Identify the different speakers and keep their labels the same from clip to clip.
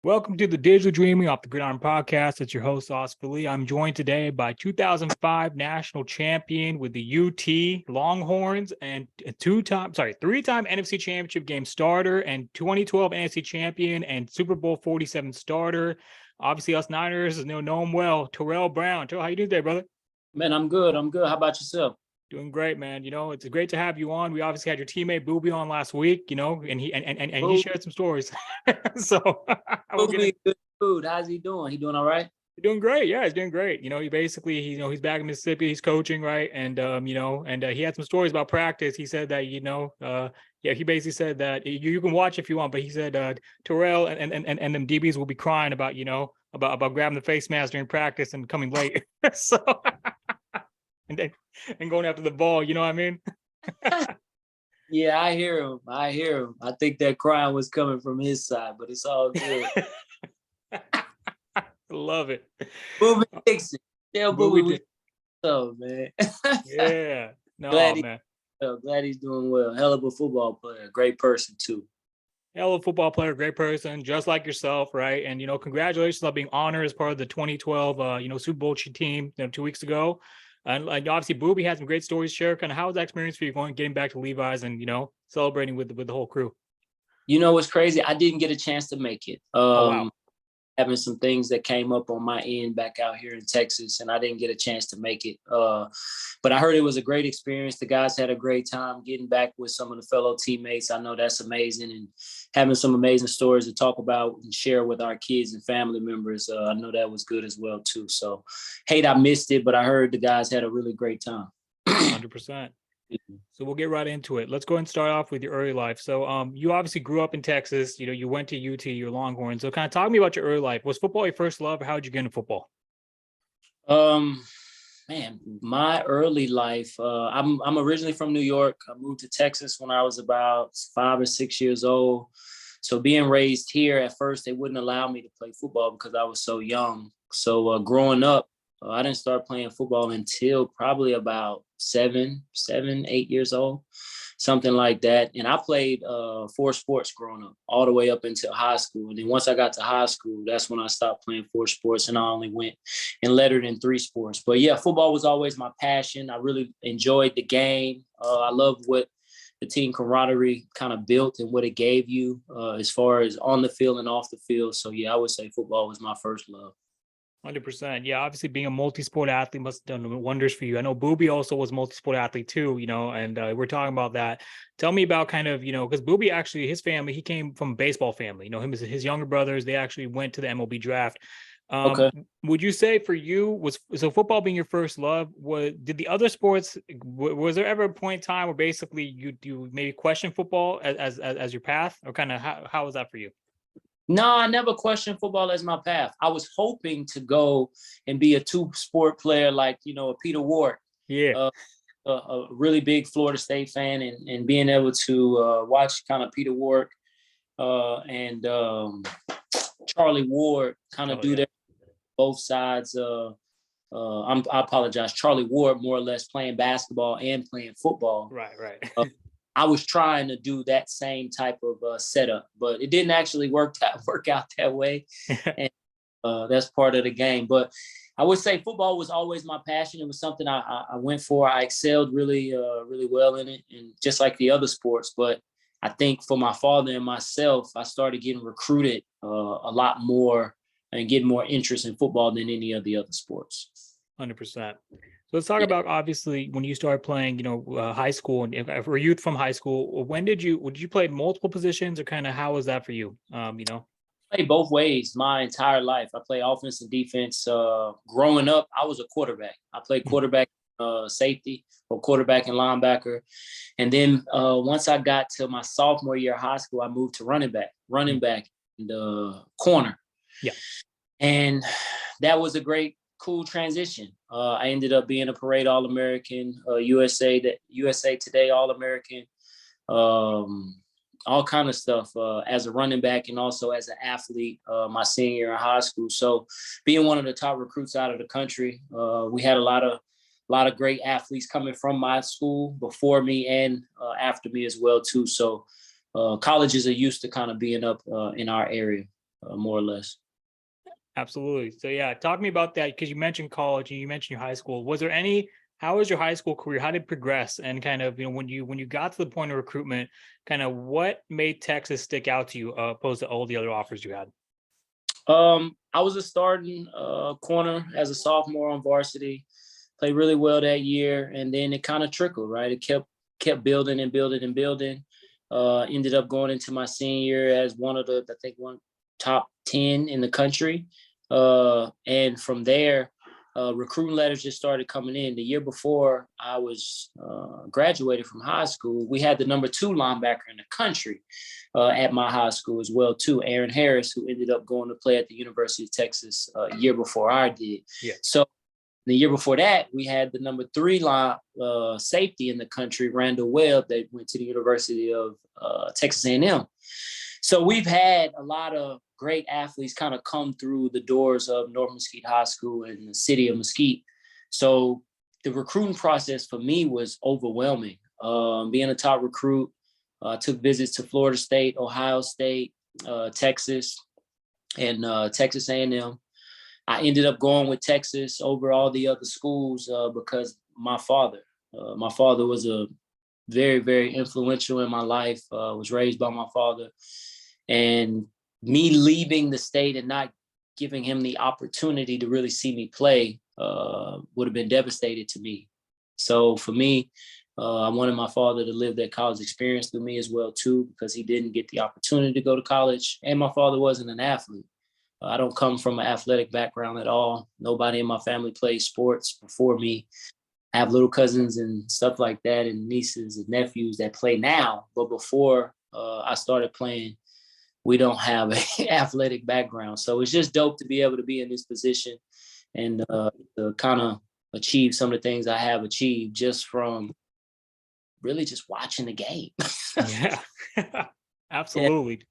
Speaker 1: Welcome to the Digital Dreaming Off the Gridiron podcast. It's your host, Oscar Lee. I'm joined today by 2005 national champion with the UT Longhorns and three-time NFC Championship Game Starter and 2012 NFC Champion and Super Bowl 47 starter. Obviously, us Niners know him well. Tarell Brown. Tarell, how you doing today, brother?
Speaker 2: Man, I'm good. How about yourself?
Speaker 1: Doing great, man. It's great to have you on. We obviously had your teammate Booby on last week, and he shared some stories. So
Speaker 2: Booby, good food. How's he doing? He doing all right?
Speaker 1: He's doing great. Yeah, he's doing great. He's back in Mississippi. He's coaching, right? And he had some stories about practice. He said that he basically said that you can watch if you want, but he said Tarell and them DBs will be crying about about grabbing the face mask during practice and coming late. So. And going after the ball, you know what I mean?
Speaker 2: Yeah, I hear him. I think that crying was coming from his side, but it's all good.
Speaker 1: Love it.
Speaker 2: Booby Dixon. Tell Booby man.
Speaker 1: Yeah. No, man.
Speaker 2: Glad he's doing well. Hell of a football player. Great person, too.
Speaker 1: Hell of a football player, great person, just like yourself, right? And, congratulations on being honored as part of the 2012, Super Bowl team 2 weeks ago. And obviously, Booby had some great stories to share. Kind of how was that experience for you getting back to Levi's and, celebrating with the whole crew?
Speaker 2: What's crazy? I didn't get a chance to make it.
Speaker 1: Wow.
Speaker 2: Having some things that came up on my end back out here in Texas, and I didn't get a chance to make it. But I heard it was a great experience. The guys had a great time getting back with some of the fellow teammates. I know that's amazing, and having some amazing stories to talk about and share with our kids and family members. I know that was good as well too. So, I missed it, but I heard the guys had a really great time.
Speaker 1: 100%. So we'll get right into it. Let's go and start off with your early life. So you obviously grew up in Texas. You went to UT, you're Longhorn. So kind of talk to me about your early life. Was football your first love, or how did you get into football?
Speaker 2: Man, my early life, I'm originally from New York. I moved to Texas when I was about 5 or 6 years old. So being raised here, at first, they wouldn't allow me to play football because I was so young. So growing up, I didn't start playing football until probably about 7, 8 years old, something like that. And I played 4 sports growing up, all the way up until high school. And then once I got to high school, that's when I stopped playing 4 sports, and I only went and lettered in 3 sports. But yeah, football was always my passion. I really enjoyed the game. I loved what the team camaraderie kind of built and what it gave you as far as on the field and off the field. So yeah, I would say football was my first love.
Speaker 1: 100%. Yeah, obviously being a multi-sport athlete must have done wonders for you. I know Booby also was a multi-sport athlete too, and we're talking about that. Tell me about kind of, because Booby actually, his family, he came from a baseball family. Him as his younger brothers, they actually went to the MLB draft.
Speaker 2: Okay.
Speaker 1: Would you say for you, was football being your first love? Did the other sports, was there ever a point in time where basically you maybe question football as your path, or kind of how was that for you?
Speaker 2: No, I never questioned football as my path. I was hoping to go and be a 2-sport player like, a Peter Ward.
Speaker 1: Yeah.
Speaker 2: A really big Florida State fan, and being able to watch kind of Peter Ward and Charlie Ward kind of do that both sides. I apologize. Charlie Ward more or less playing basketball and playing football.
Speaker 1: Right.
Speaker 2: I was trying to do that same type of setup, but it didn't actually work out that way. And that's part of the game. But I would say football was always my passion. It was something I went for. I excelled really well in it, and just like the other sports. But I think for my father and myself, I started getting recruited a lot more and getting more interest in football than any of the other sports.
Speaker 1: 100%. So let's talk about, obviously, when you started playing, high school, and for youth from high school, would you play multiple positions, or kind of how was that for you?
Speaker 2: I played both ways my entire life. I played offense and defense. Growing up, I was a quarterback. I played quarterback, safety, or quarterback and linebacker. And then once I got to my sophomore year of high school, I moved to running back and corner. Yeah. And that was a great, cool transition. I ended up being a parade All-American, USA Today All-American, all kind of stuff as a running back and also as an athlete my senior year in high school. So being one of the top recruits out of the country, we had a lot of great athletes coming from my school before me and after me as well too. So colleges are used to kind of being up in our area. more or less.
Speaker 1: Absolutely. So yeah, talk to me about that, because you mentioned college and you mentioned your high school. How was your high school career? How did it progress? And kind of, when you got to the point of recruitment, kind of what made Texas stick out to you opposed to all the other offers you had?
Speaker 2: I was a starting corner as a sophomore on varsity, played really well that year, and then it kind of trickled, right? It kept building and building and building. Ended up going into my senior year as one top 10 in the country. And from there, recruiting letters just started coming in. The year before I was graduated from high school, we had the number 2 linebacker in the country at my high school as well, too, Aaron Harris, who ended up going to play at the University of Texas a year before I did.
Speaker 1: Yeah.
Speaker 2: So the year before that, we had the number 3 safety in the country, Randall Webb, that went to the University of Texas A&M. So we've had a lot of great athletes kind of come through the doors of North Mesquite High School and the city of Mesquite. So the recruiting process for me was overwhelming. Being a top recruit, took visits to Florida State, Ohio State, Texas, and Texas A&M. I ended up going with Texas over all the other schools because my father was a very, very influential in my life, was raised by my father. And me leaving the state and not giving him the opportunity to really see me play would have been devastating to me. So for me, I wanted my father to live that college experience through me as well, too, because he didn't get the opportunity to go to college. And my father wasn't an athlete. I don't come from an athletic background at all. Nobody in my family played sports before me. I have little cousins and stuff like that, and nieces and nephews that play now. But before I started playing, we don't have an athletic background. So it's just dope to be able to be in this position and to kind of achieve some of the things I have achieved just from really just watching the game.
Speaker 1: Yeah, absolutely.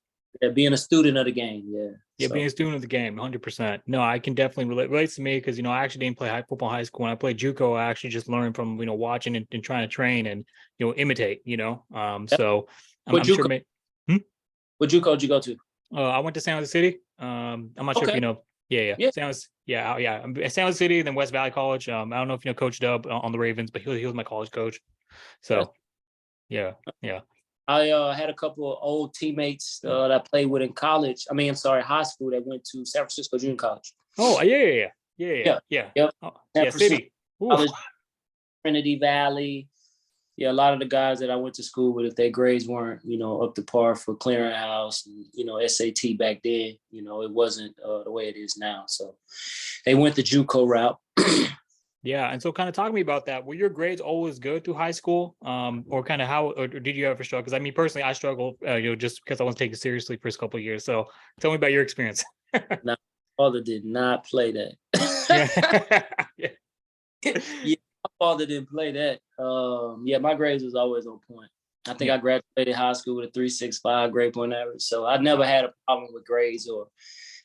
Speaker 2: Yeah, being a student of the game. Yeah.
Speaker 1: Yeah, being a student of the game, 100%. No, I can definitely relate. Relates to me because, I actually didn't play football in high school. When I played JUCO, I actually just learned from, watching and trying to train and, imitate, So I'm
Speaker 2: JUCO?
Speaker 1: sure.
Speaker 2: What JUCO did you go to?
Speaker 1: I went to San Jose City. I'm not sure if you know. Yeah. San Jose, San Jose City, then West Valley College. I don't know if you know Coach Dub on the Ravens, but he was my college coach. So, yeah.
Speaker 2: I had a couple of old teammates that I played with in college. High school that went to San Francisco Junior College.
Speaker 1: Oh, yeah.
Speaker 2: Yep.
Speaker 1: Oh, yeah, City.
Speaker 2: College, Trinity Valley. Yeah, a lot of the guys that I went to school with, if their grades weren't, up to par for clearinghouse and, SAT back then, it wasn't the way it is now. So they went the JUCO route.
Speaker 1: Yeah. And so kind of talk to me about that. Were your grades always good through high school? Or kind of or did you ever struggle? Because personally, I struggled, just because I wasn't taken seriously for a couple of years. So tell me about your experience.
Speaker 2: No, my father did not play that.
Speaker 1: Yeah.
Speaker 2: Yeah, my father didn't play that. My grades was always on point. I think I graduated high school with a 3.65 grade point average. So I never had a problem with grades or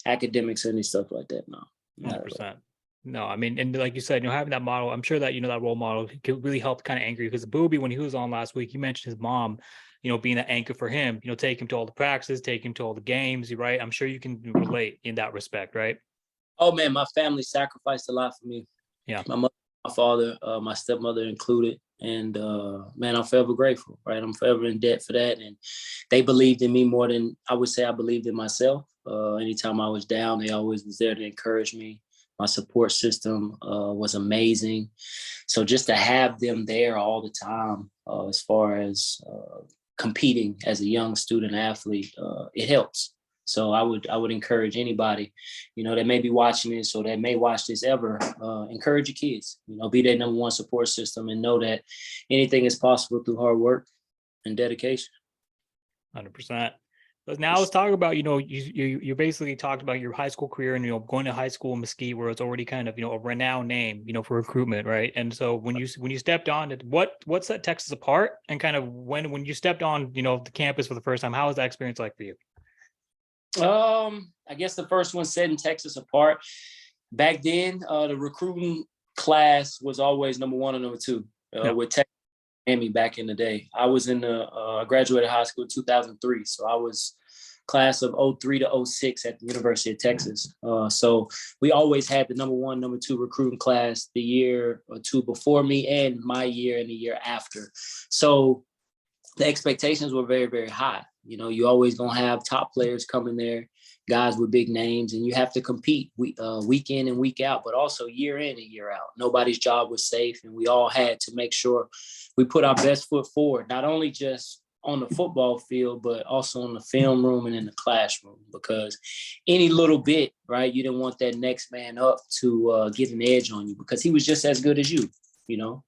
Speaker 2: academics or any stuff like that. No.
Speaker 1: 100%. No, and like you said, having that model, I'm sure that, that role model could really help kind of anchor you, because Booby, when he was on last week, he mentioned his mom, being that anchor for him, take him to all the practices, take him to all the games, right? I'm sure you can relate in that respect, right?
Speaker 2: Oh man, my family sacrificed a lot for me.
Speaker 1: Yeah.
Speaker 2: My mother, my father, my stepmother included. And man, I'm forever grateful, right? I'm forever in debt for that. And they believed in me more than I would say I believed in myself. Anytime I was down, they always was there to encourage me. My support system was amazing. So just to have them there all the time, as far as competing as a young student athlete, it helps. So I would encourage anybody, that may be watching this or that may watch this ever, encourage your kids, be their number one support system and know that anything is possible through hard work and dedication.
Speaker 1: 100%. But now let's talk about, you basically talked about your high school career and, going to high school in Mesquite, where it's already kind of, a renowned name, for recruitment, right? And so when you stepped on it, what set Texas apart, and kind of when you stepped on, the campus for the first time, how was that experience like for you?
Speaker 2: I guess the first one setting Texas apart. Back then, the recruiting class was always number 1 or number 2 with Texas Miami back in the day. I was I graduated high school in 2003, so I was class of 03 to 06 at the University of Texas. So we always had the number 1, number 2 recruiting class the year or two before me and my year and the year after. So the expectations were very, very high. You know, you always going to have top players coming there, guys with big names, and you have to compete week in and week out, but also year in and year out. Nobody's job was safe, and we all had to make sure we put our best foot forward, not only just on the football field, but also in the film room and in the classroom, because any little bit, right, you didn't want that next man up to get an edge on you because he was just as good as you know.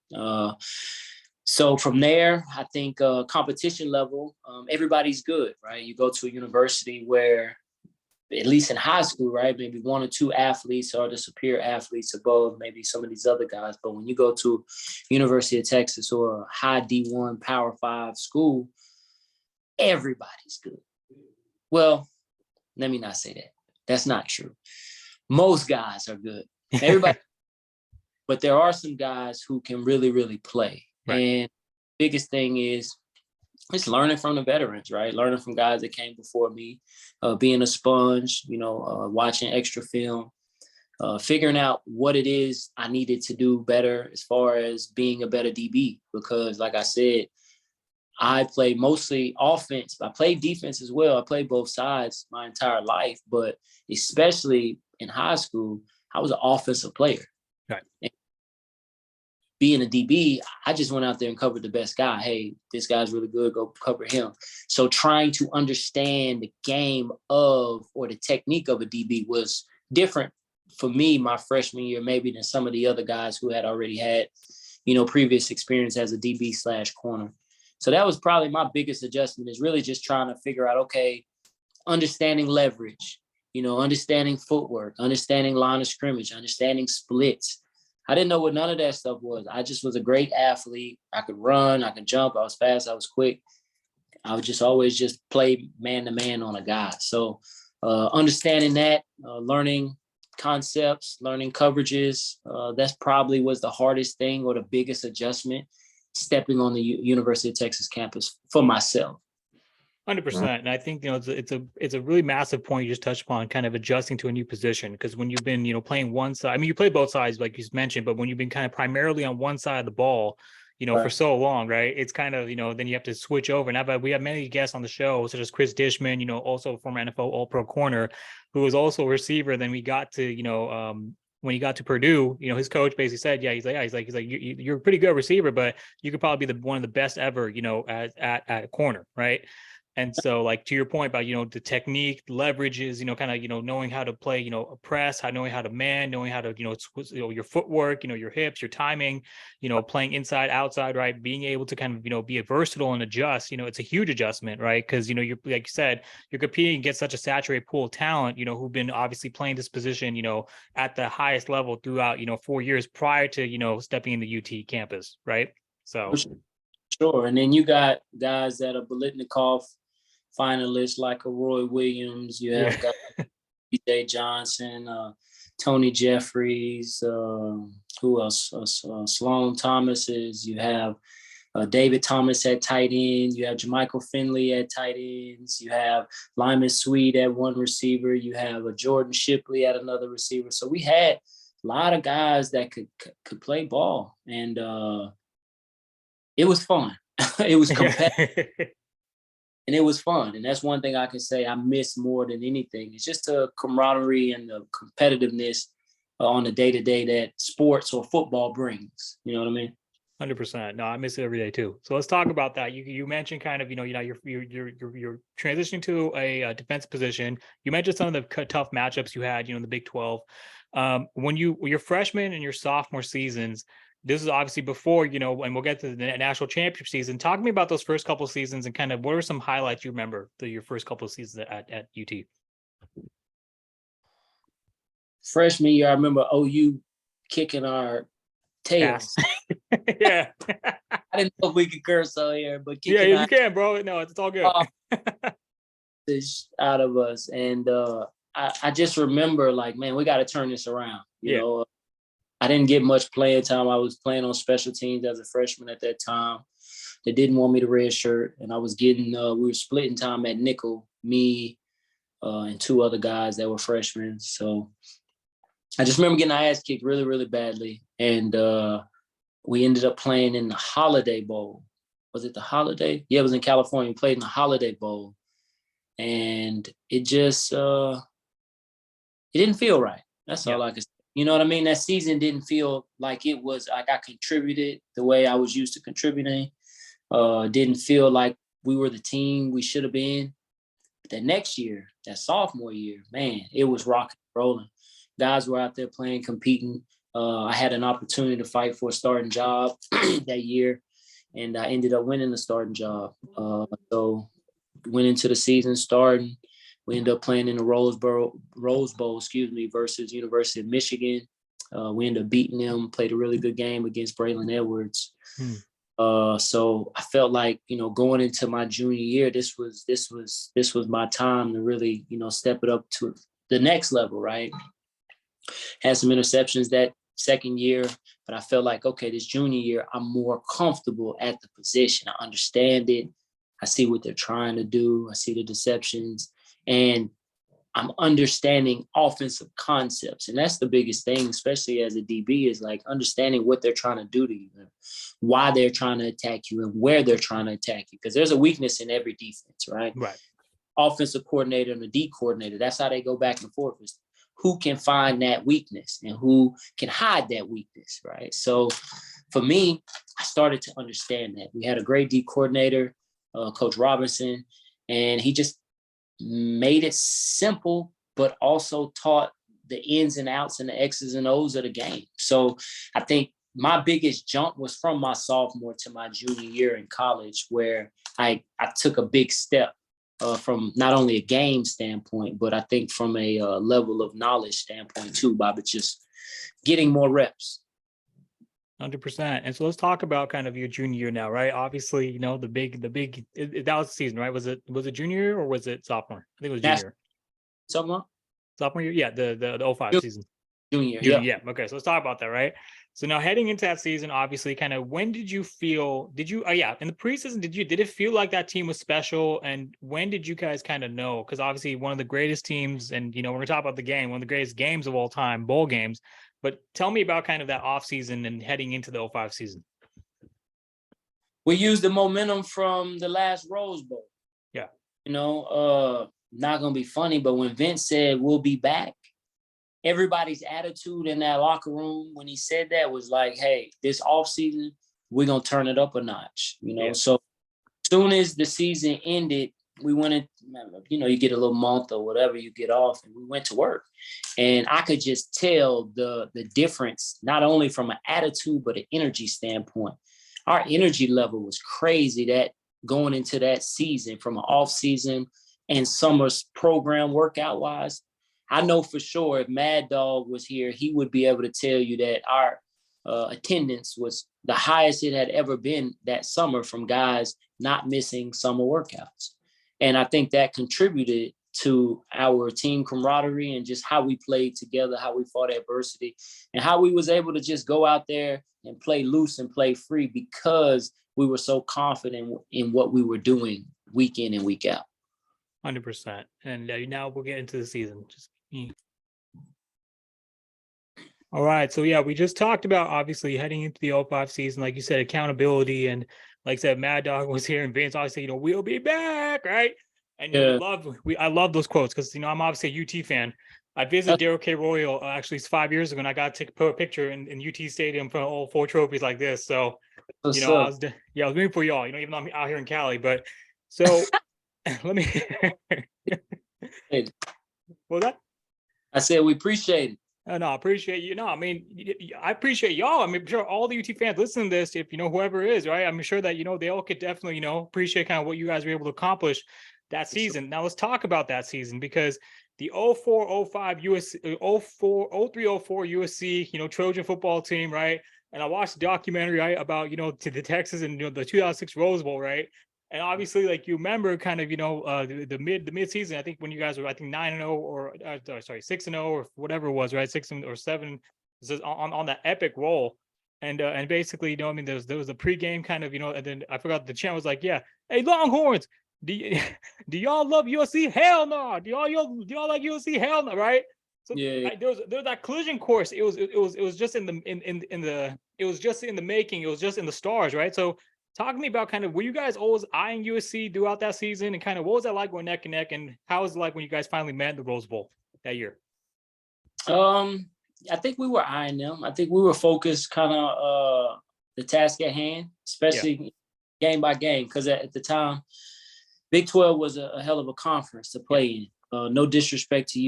Speaker 2: So from there, I think competition level, everybody's good, right? You go to a university where, at least in high school, right, maybe 1 or 2 athletes are the superior athletes above maybe some of these other guys. But when you go to University of Texas or a high D1 Power 5 school, everybody's good. Well, let me not say that. That's not true. Most guys are good. Everybody, but there are some guys who can really, really play. Right. And biggest thing is it's learning from the veterans, right? Learning from guys that came before me, being a sponge, you know, watching extra film, figuring out what it is I needed to do better as far as being a better DB. Because like I said, I played mostly offense. I played defense as well. I played both sides my entire life, but especially in high school, I was an offensive player.
Speaker 1: Right.
Speaker 2: And being a DB, I just went out there and covered the best guy. Hey, this guy's really good, go cover him. So trying to understand the game of, or the technique of a DB was different for me my freshman year, maybe than some of the other guys who had already had, you know, previous experience as a DB/corner. So that was probably my biggest adjustment, is really just trying to figure out, okay, understanding leverage, you know, understanding footwork, understanding line of scrimmage, understanding splits. I didn't know what none of that stuff was. I just was a great athlete. I could run, I could jump, I was fast, I was quick. I would just always just play man-to-man on a guy. So understanding that, learning concepts, learning coverages, that's probably was the hardest thing or the biggest adjustment stepping on the University of Texas campus for myself.
Speaker 1: 100%. And I think, you know, it's a really massive point you just touched upon, kind of adjusting to a new position. Because when you've been, you know, playing one side, I mean, you play both sides, like you mentioned, but when you've been kind of primarily on one side of the ball, you know, right, for so long, right, it's kind of, you know, then you have to switch over. Now, but we have many guests on the show, such as Chris Dishman, you know, also former NFL All-Pro corner, who was also a receiver. Then we got to, you know, when he got to Purdue, you know, his coach basically said, yeah, he's like, you're a pretty good receiver, but you could probably be one of the best ever, you know, at corner, right? And so, like, to your point about, you know, the technique, leverages, you know, kind of, you know, knowing how to play, you know, a press, knowing how to man, knowing how to, you know, your footwork, you know, your hips, your timing, you know, playing inside, outside, right? Being able to kind of, you know, be versatile and adjust, you know, it's a huge adjustment, right? Because, you know, you're, like you said, you're competing against such a saturated pool of talent, you know, who've been obviously playing this position, you know, at the highest level throughout, you know, 4 years prior to, you know, stepping in the UT campus, right? So.
Speaker 2: Sure. And then you got guys that are Biletnikoff finalists like a Roy Williams. You have guys like B.J. Johnson, Tony Jeffries, who else? Sloan Thomas's. You have David Thomas at tight end. You have Jermichael Finley at tight ends. You have Lyman Sweet at one receiver. You have a Jordan Shipley at another receiver. So we had a lot of guys that could play ball, and it was fun. It was competitive. And it was fun. And that's one thing I can say I miss more than anything. It's just the camaraderie and the competitiveness on the day-to-day that sports or football brings. You know what I mean?
Speaker 1: 100%. No, I miss it every day too. So let's talk about that. You mentioned kind of, you know, you're transitioning to a defense position. You mentioned some of the tough matchups you had, you know, in the Big 12. When your freshman and your sophomore seasons, this is obviously before, you know, and we'll get to the national championship season. Talk to me about those first couple of seasons and kind of what are some highlights you remember your first couple of seasons at UT?
Speaker 2: Freshman year, I remember OU kicking our tails.
Speaker 1: Yeah.
Speaker 2: I didn't know if we could curse out here, but
Speaker 1: yeah, you can, bro. No, it's all good.
Speaker 2: Out of us. And I just remember, like, man, we got to turn this around. You know, I didn't get much playing time. I was playing on special teams as a freshman at that time. They didn't want me to redshirt, and I was getting we were splitting time at nickel, me, and 2 other guys that were freshmen. So I just remember getting our ass kicked really, really badly. And we ended up playing in the Holiday Bowl. Was it the Holiday? Yeah, it was in California. We played in the Holiday Bowl. And it just, it didn't feel right. That's all I could say. You know what I mean? That season didn't feel like it was like I contributed the way I was used to contributing. Didn't feel like we were the team we should have been. The next year, that sophomore year, man, it was rocking and rolling. Guys were out there playing, competing. I had an opportunity to fight for a starting job that year, and I ended up winning the starting job. So went into the season starting. We ended up playing in the Rose Bowl, versus University of Michigan. We ended up beating them, played a really good game against Braylon Edwards. So I felt like, going into my junior year, this was my time to really, step it up to the next level, right? Had some interceptions that second year, but I felt like, okay, this junior year, I'm more comfortable at the position. I understand it. I see what they're trying to do. I see the deceptions, and I'm understanding offensive concepts. And that's the biggest thing, especially as a DB, is like understanding what they're trying to do to you, why they're trying to attack you, and where they're trying to attack you. Because there's a weakness in every defense, right?
Speaker 1: Right.
Speaker 2: Offensive coordinator and the D coordinator, that's how they go back and forth. Is who can find that weakness and who can hide that weakness, right? So for me, I started to understand that. We had a great D coordinator, Coach Robinson, and he just made it simple, but also taught the ins and outs and the X's and O's of the game. So I think my biggest jump was from my sophomore to my junior year in college, where I took a big step from not only a game standpoint, but I think from a level of knowledge standpoint too, by just getting more reps.
Speaker 1: 100%. And so let's talk about kind of your junior year now, right? Obviously, the big, that was the season, right? Was it junior year or was it sophomore? I think it was junior. Sophomore year? Yeah, the 05 season.
Speaker 2: Junior,
Speaker 1: yeah. Okay, so let's talk about that, right? So now heading into that season, obviously, kind of when did you in the preseason, did it feel like that team was special? And when did you guys kind of know? Because obviously one of the greatest teams, and we're gonna talk about the game, one of the greatest games of all time, bowl games. But tell me about kind of that off season and heading into the 05 season.
Speaker 2: We used the momentum from the last Rose Bowl.
Speaker 1: Yeah.
Speaker 2: Not gonna be funny, but when Vince said we'll be back, everybody's attitude in that locker room when he said that was like, hey, this offseason, we're going to turn it up a notch, Yeah. So as soon as the season ended, we went in, you get a little month or whatever you get off, and we went to work. And I could just tell the difference, not only from an attitude, but an energy standpoint. Our energy level was crazy that going into that season, from an off season and summer's program workout wise. I know for sure if Mad Dog was here, he would be able to tell you that our attendance was the highest it had ever been that summer, from guys not missing summer workouts. And I think that contributed to our team camaraderie and just how we played together, how we fought adversity, and how we was able to just go out there and play loose and play free because we were so confident in what we were doing week in and week out.
Speaker 1: 100%. And now we'll get into the season. All right. So, yeah, we just talked about, obviously, heading into the 05 season, like you said, accountability. And like I said, Mad Dog was here, and Vince obviously, we'll be back, right? And I love those quotes because, I'm obviously a UT fan. I visited Daryl K. Royal actually 5 years ago, and I got to put a picture in UT Stadium for all 4 trophies like this. So, I was rooting for y'all, even though I'm out here in Cali. But so let me. What was that?
Speaker 2: I said we appreciate it.
Speaker 1: No, I appreciate you. No, I mean, I appreciate y'all. I mean, I'm sure all the UT fans listening to this, if whoever it is, right? I'm sure that they all could definitely appreciate kind of what you guys were able to accomplish that season. Now let's talk about that season, because the 04-05 USC, 03-04 USC, Trojan football team, right? And I watched the documentary, right, about to the Texas and the 2006 Rose Bowl, right? And obviously, like, you remember kind of, the mid season, I think when you guys were, I think 9-0 or 6-0 or whatever it was, right? 6 or 7 on that epic roll. And basically, there was a pregame kind of, and then I forgot the chant was like, yeah, hey, Longhorns, do, y- do y'all love USC? Hell no. Do y'all like USC? Hell no, right? So
Speaker 2: Yeah.
Speaker 1: there was that collision course. It was just in the it was just in the making. It was just in the stars, right? So talk to me about kind of, were you guys always eyeing USC throughout that season, and kind of what was that like going neck and neck, and how was it like when you guys finally met in the Rose Bowl that year?
Speaker 2: I think we were eyeing them. I think we were focused kind of the task at hand, especially game by game, because at the time, Big 12 was a hell of a conference to play in. No disrespect to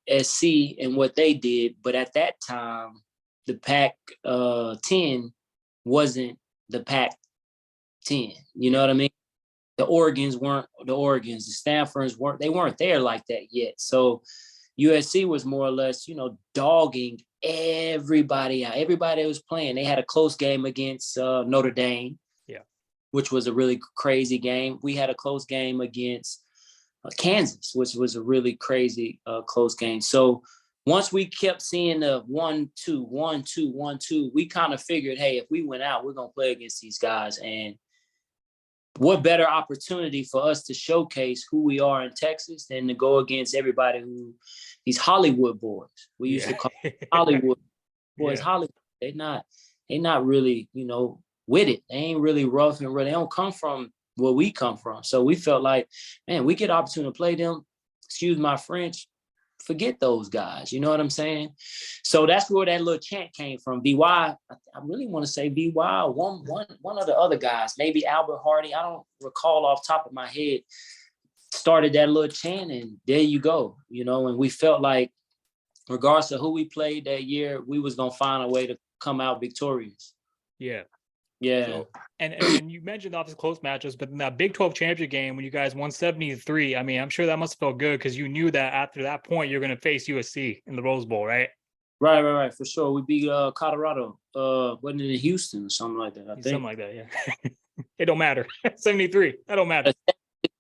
Speaker 2: USC and what they did, but at that time, the Pac-10 wasn't the Pac-10. You know what I mean? The Oregons weren't the Oregons. The Stanfords weren't there like that yet. So USC was more or less, dogging everybody out. Everybody was playing. They had a close game against Notre Dame, which was a really crazy game. We had a close game against Kansas, which was a really crazy close game. So once we kept seeing the 1-2, 1-2, 1-2, we kind of figured, hey, if we went out, we're going to play against these guys. And what better opportunity for us to showcase who we are in Texas than to go against everybody these Hollywood boys. We used to call Hollywood boys. Hollywood. They're not really, with it. They ain't really rough and real. They don't come from where we come from. So we felt like, man, we get an opportunity to play them. Excuse my French. Forget those guys. You know what I'm saying? So that's where that little chant came from. BY, I really want to say BY, one of the other guys, maybe Albert Hardy. I don't recall off the top of my head, started that little chant, and there you go. And we felt like, regardless of who we played that year, we was going to find a way to come out victorious.
Speaker 1: Yeah.
Speaker 2: Yeah.
Speaker 1: So, and you mentioned obviously close matches, but in that Big 12 championship game when you guys won 70-3, I mean, I'm sure that must have felt good because you knew that after that point you're going to face USC in the Rose Bowl, right?
Speaker 2: Right, for sure. We beat Colorado. Wasn't it in Houston or something like that? I think
Speaker 1: something like that. Yeah. It don't matter. 73. That don't matter.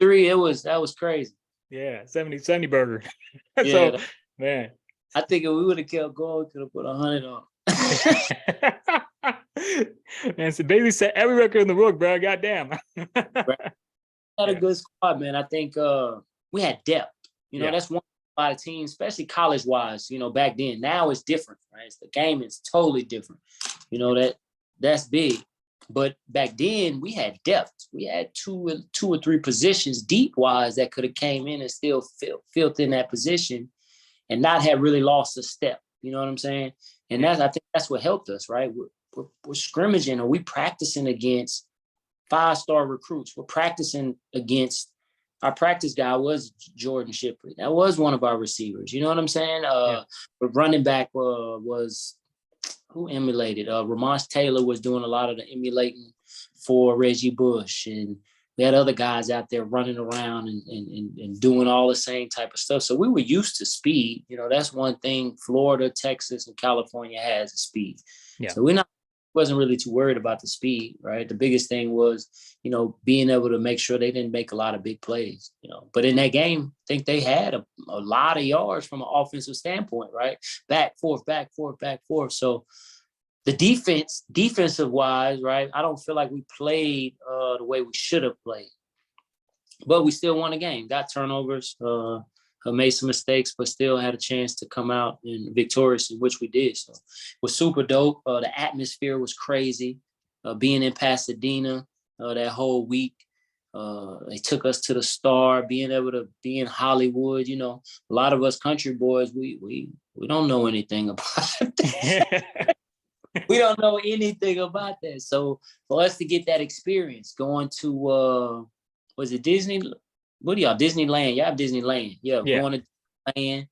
Speaker 2: 73. That was crazy.
Speaker 1: Yeah, 70 burger.
Speaker 2: Yeah,
Speaker 1: so, man.
Speaker 2: I think if we would have kept going, we could have put 100 on.
Speaker 1: Man, so Bailey set every record in the book, bro. Goddamn.
Speaker 2: Had a good squad, man. I think we had depth. That's one a lot of teams, especially college-wise. Back then. Now it's different, right? The game is totally different. That's big. But back then we had depth. We had two or three positions deep-wise that could have came in and still filled in that position and not have really lost a step. You know what I'm saying? And I think that's what helped us, right? We're scrimmaging, or we practicing against 5-star recruits. We're practicing against, our practice guy was Jordan Shipley. That was one of our receivers. You know what I'm saying? But running back was, who emulated? Ramon Taylor was doing a lot of the emulating for Reggie Bush. And we had other guys out there running around and doing all the same type of stuff. So we were used to speed. That's one thing Florida, Texas, and California has, is speed. Yeah. So wasn't really too worried about the speed, right? The biggest thing was, being able to make sure they didn't make a lot of big plays, But in that game, I think they had a lot of yards from an offensive standpoint, right? Back, forth. So the defensive wise, right? I don't feel like we played the way we should have played, but we still won the game. Got turnovers, made some mistakes, but still had a chance to come out and victorious, in which we did. So it was super dope. The atmosphere was crazy. Being in Pasadena that whole week, they took us to the Star. Being able to be in Hollywood, a lot of us country boys, we don't know anything about that. We don't know anything about that. So for us to get that experience, going to was it Disney? What do y'all, Disneyland? Y'all have Disneyland. Yeah. Going to Disneyland.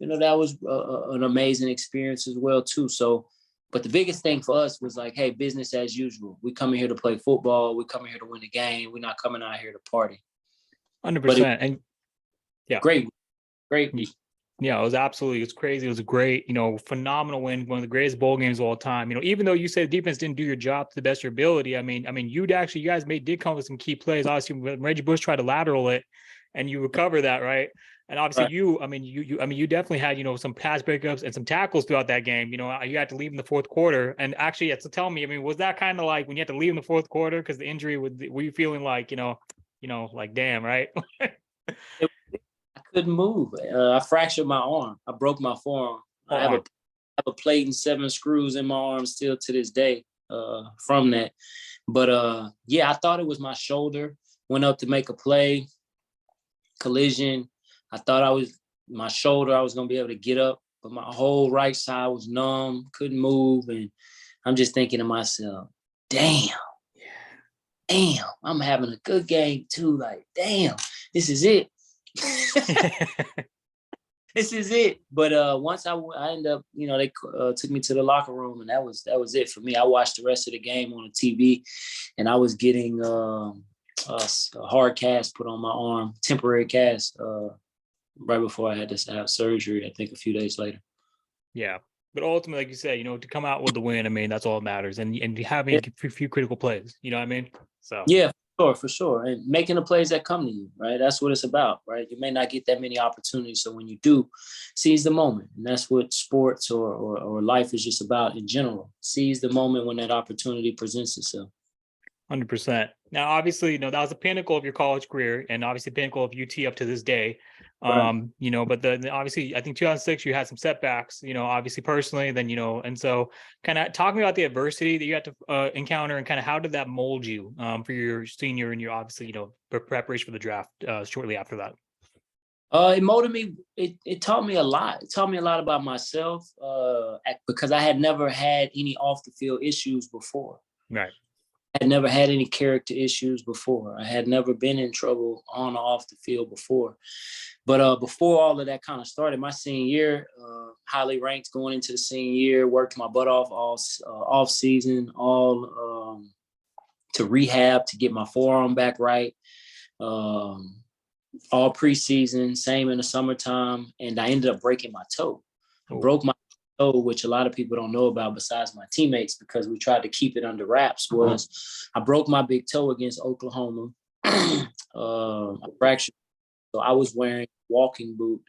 Speaker 2: That was an amazing experience as well too. So, but the biggest thing for us was like, hey, business as usual. We coming here to play football. We coming here to win the game. We're not coming out here to party.
Speaker 1: 100%. And yeah,
Speaker 2: great week.
Speaker 1: Yeah, it's crazy. It was a great, phenomenal win, one of the greatest bowl games of all time. Even though you said the defense didn't do your job to the best of your ability, I mean, you guys did come with some key plays. Obviously, when Reggie Bush tried to lateral it, and you recover that, right? And obviously, you definitely had, some pass breakups and some tackles throughout that game. You had to leave in the fourth quarter. And actually, so tell me, was that kind of like when you had to leave in the fourth quarter because the injury? Were you feeling like, like, damn, right?
Speaker 2: I couldn't move. I fractured my arm. I broke my forearm. I have a plate and 7 screws in my arm still to this day from that. But yeah, I thought it was my shoulder. Went up to make a play, collision. I thought my shoulder, I was going to be able to get up, but my whole right side was numb, couldn't move. And I'm just thinking to myself, damn, I'm having a good game too. Like, damn, this is it. This is it. But once I ended up, they took me to the locker room, and that was it for me. I watched the rest of the game on the TV, and I was getting a hard cast put on my arm, temporary cast, right before I had to have surgery, I think a few days later.
Speaker 1: Yeah. But ultimately, like you said, to come out with the win, I mean, that's all that matters. And having a few critical plays, you know what I mean? So
Speaker 2: yeah, for sure. And making the plays that come to you, right? That's what it's about, right? You may not get that many opportunities. So when you do, seize the moment. And that's what sports or life is just about in general. Seize the moment when that opportunity presents itself.
Speaker 1: 100%. Now, obviously, that was the pinnacle of your college career, and obviously the pinnacle of UT up to this day.
Speaker 2: Right.
Speaker 1: But obviously, I think 2006 you had some setbacks, obviously personally, then and so kind of talking about the adversity that you had to encounter, and kind of how did that mold you for your senior and your obviously preparation for the draft shortly after that.
Speaker 2: It molded me. It taught me a lot. It taught me a lot about myself because I had never had any off the field issues before.
Speaker 1: Right.
Speaker 2: I had never had any character issues before. I had never been in trouble on or off the field before. But before all of that kind of started, my senior year, highly ranked going into the senior year, worked my butt off all off season, all to rehab to get my forearm back right. All preseason, same in the summertime, and I ended up breaking my toe. I broke my toe, which a lot of people don't know about besides my teammates because we tried to keep it under wraps, was I broke my big toe against Oklahoma. I fractured. So I was wearing a walking boot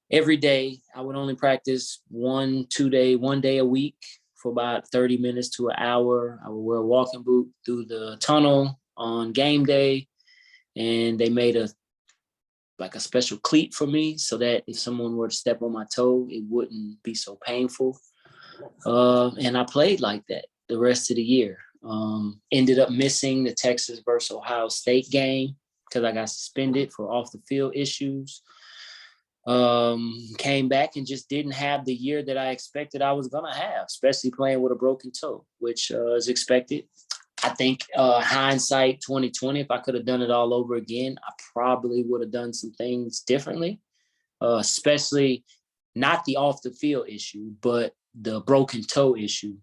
Speaker 2: every day. I would only practice one day a week for about 30 minutes to an hour. I would wear a walking boot through the tunnel on game day. And they made a special cleat for me so that if someone were to step on my toe, it wouldn't be so painful. And I played like that the rest of the year. Ended up missing the Texas versus Ohio State game because I got suspended for off the field issues. Came back and just didn't have the year that I expected I was going to have, especially playing with a broken toe, which is expected. I think hindsight 2020, if I could have done it all over again, I probably would have done some things differently, especially not the off the field issue, but the broken toe issue.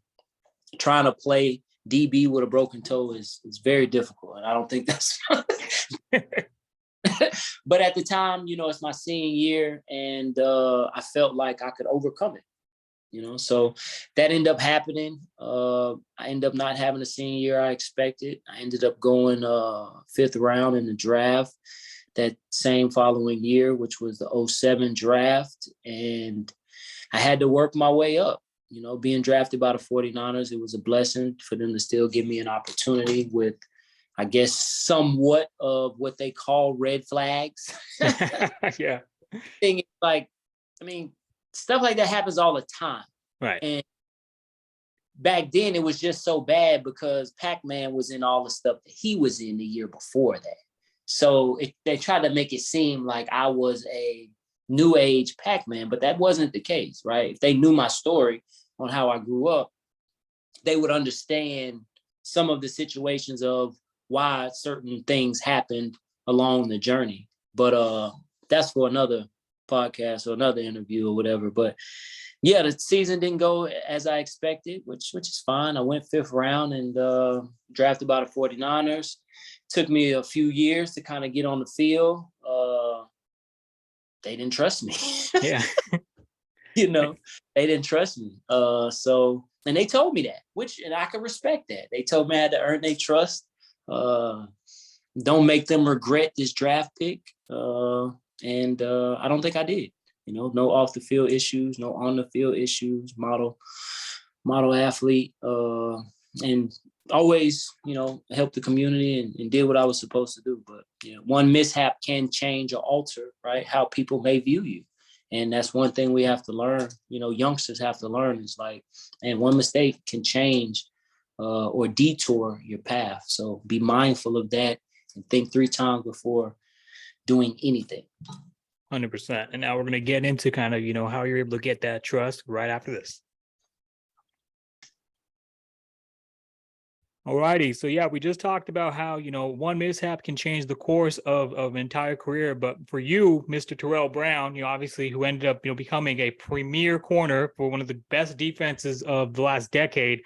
Speaker 2: Trying to play DB with a broken toe is very difficult. And I don't think that's but at the time, it's my senior year and I felt like I could overcome it. So that ended up happening. I ended up not having the senior year I expected. I ended up going 5th round in the draft that same following year, which was the 2007 draft. And I had to work my way up. Being drafted by the 49ers, it was a blessing for them to still give me an opportunity with, I guess, somewhat of what they call red flags.
Speaker 1: Yeah.
Speaker 2: Thing is stuff like that happens all the time.
Speaker 1: Right.
Speaker 2: And back then it was just so bad because Pac-Man was in all the stuff that he was in the year before that. So they tried to make it seem like I was a new age Pac-Man, but that wasn't the case, right? If they knew my story on how I grew up, they would understand some of the situations of why certain things happened along the journey. But that's for another podcast or another interview or whatever. But yeah, the season didn't go as I expected, which is fine. I went 5th round and drafted by the 49ers. Took me a few years to kind of get on the field. They didn't trust me.
Speaker 1: Yeah.
Speaker 2: They didn't trust me. And they told me that, and I can respect that. They told me I had to earn their trust. Don't make them regret this draft pick. And I don't think I did. No off the field issues, no on the field issues, model athlete. And always, help the community and did what I was supposed to do. But, one mishap can change or alter, right, how people may view you. And that's one thing we have to learn, youngsters have to learn is like, and one mistake can change or detour your path. So be mindful of that and think 3 times before doing anything.
Speaker 1: 100%. And now we're going to get into kind of, how you're able to get that trust right after this. All righty. So yeah, we just talked about how, one mishap can change the course of an entire career. But for you, Mr. Tarell Brown, obviously who ended up, becoming a premier corner for one of the best defenses of the last decade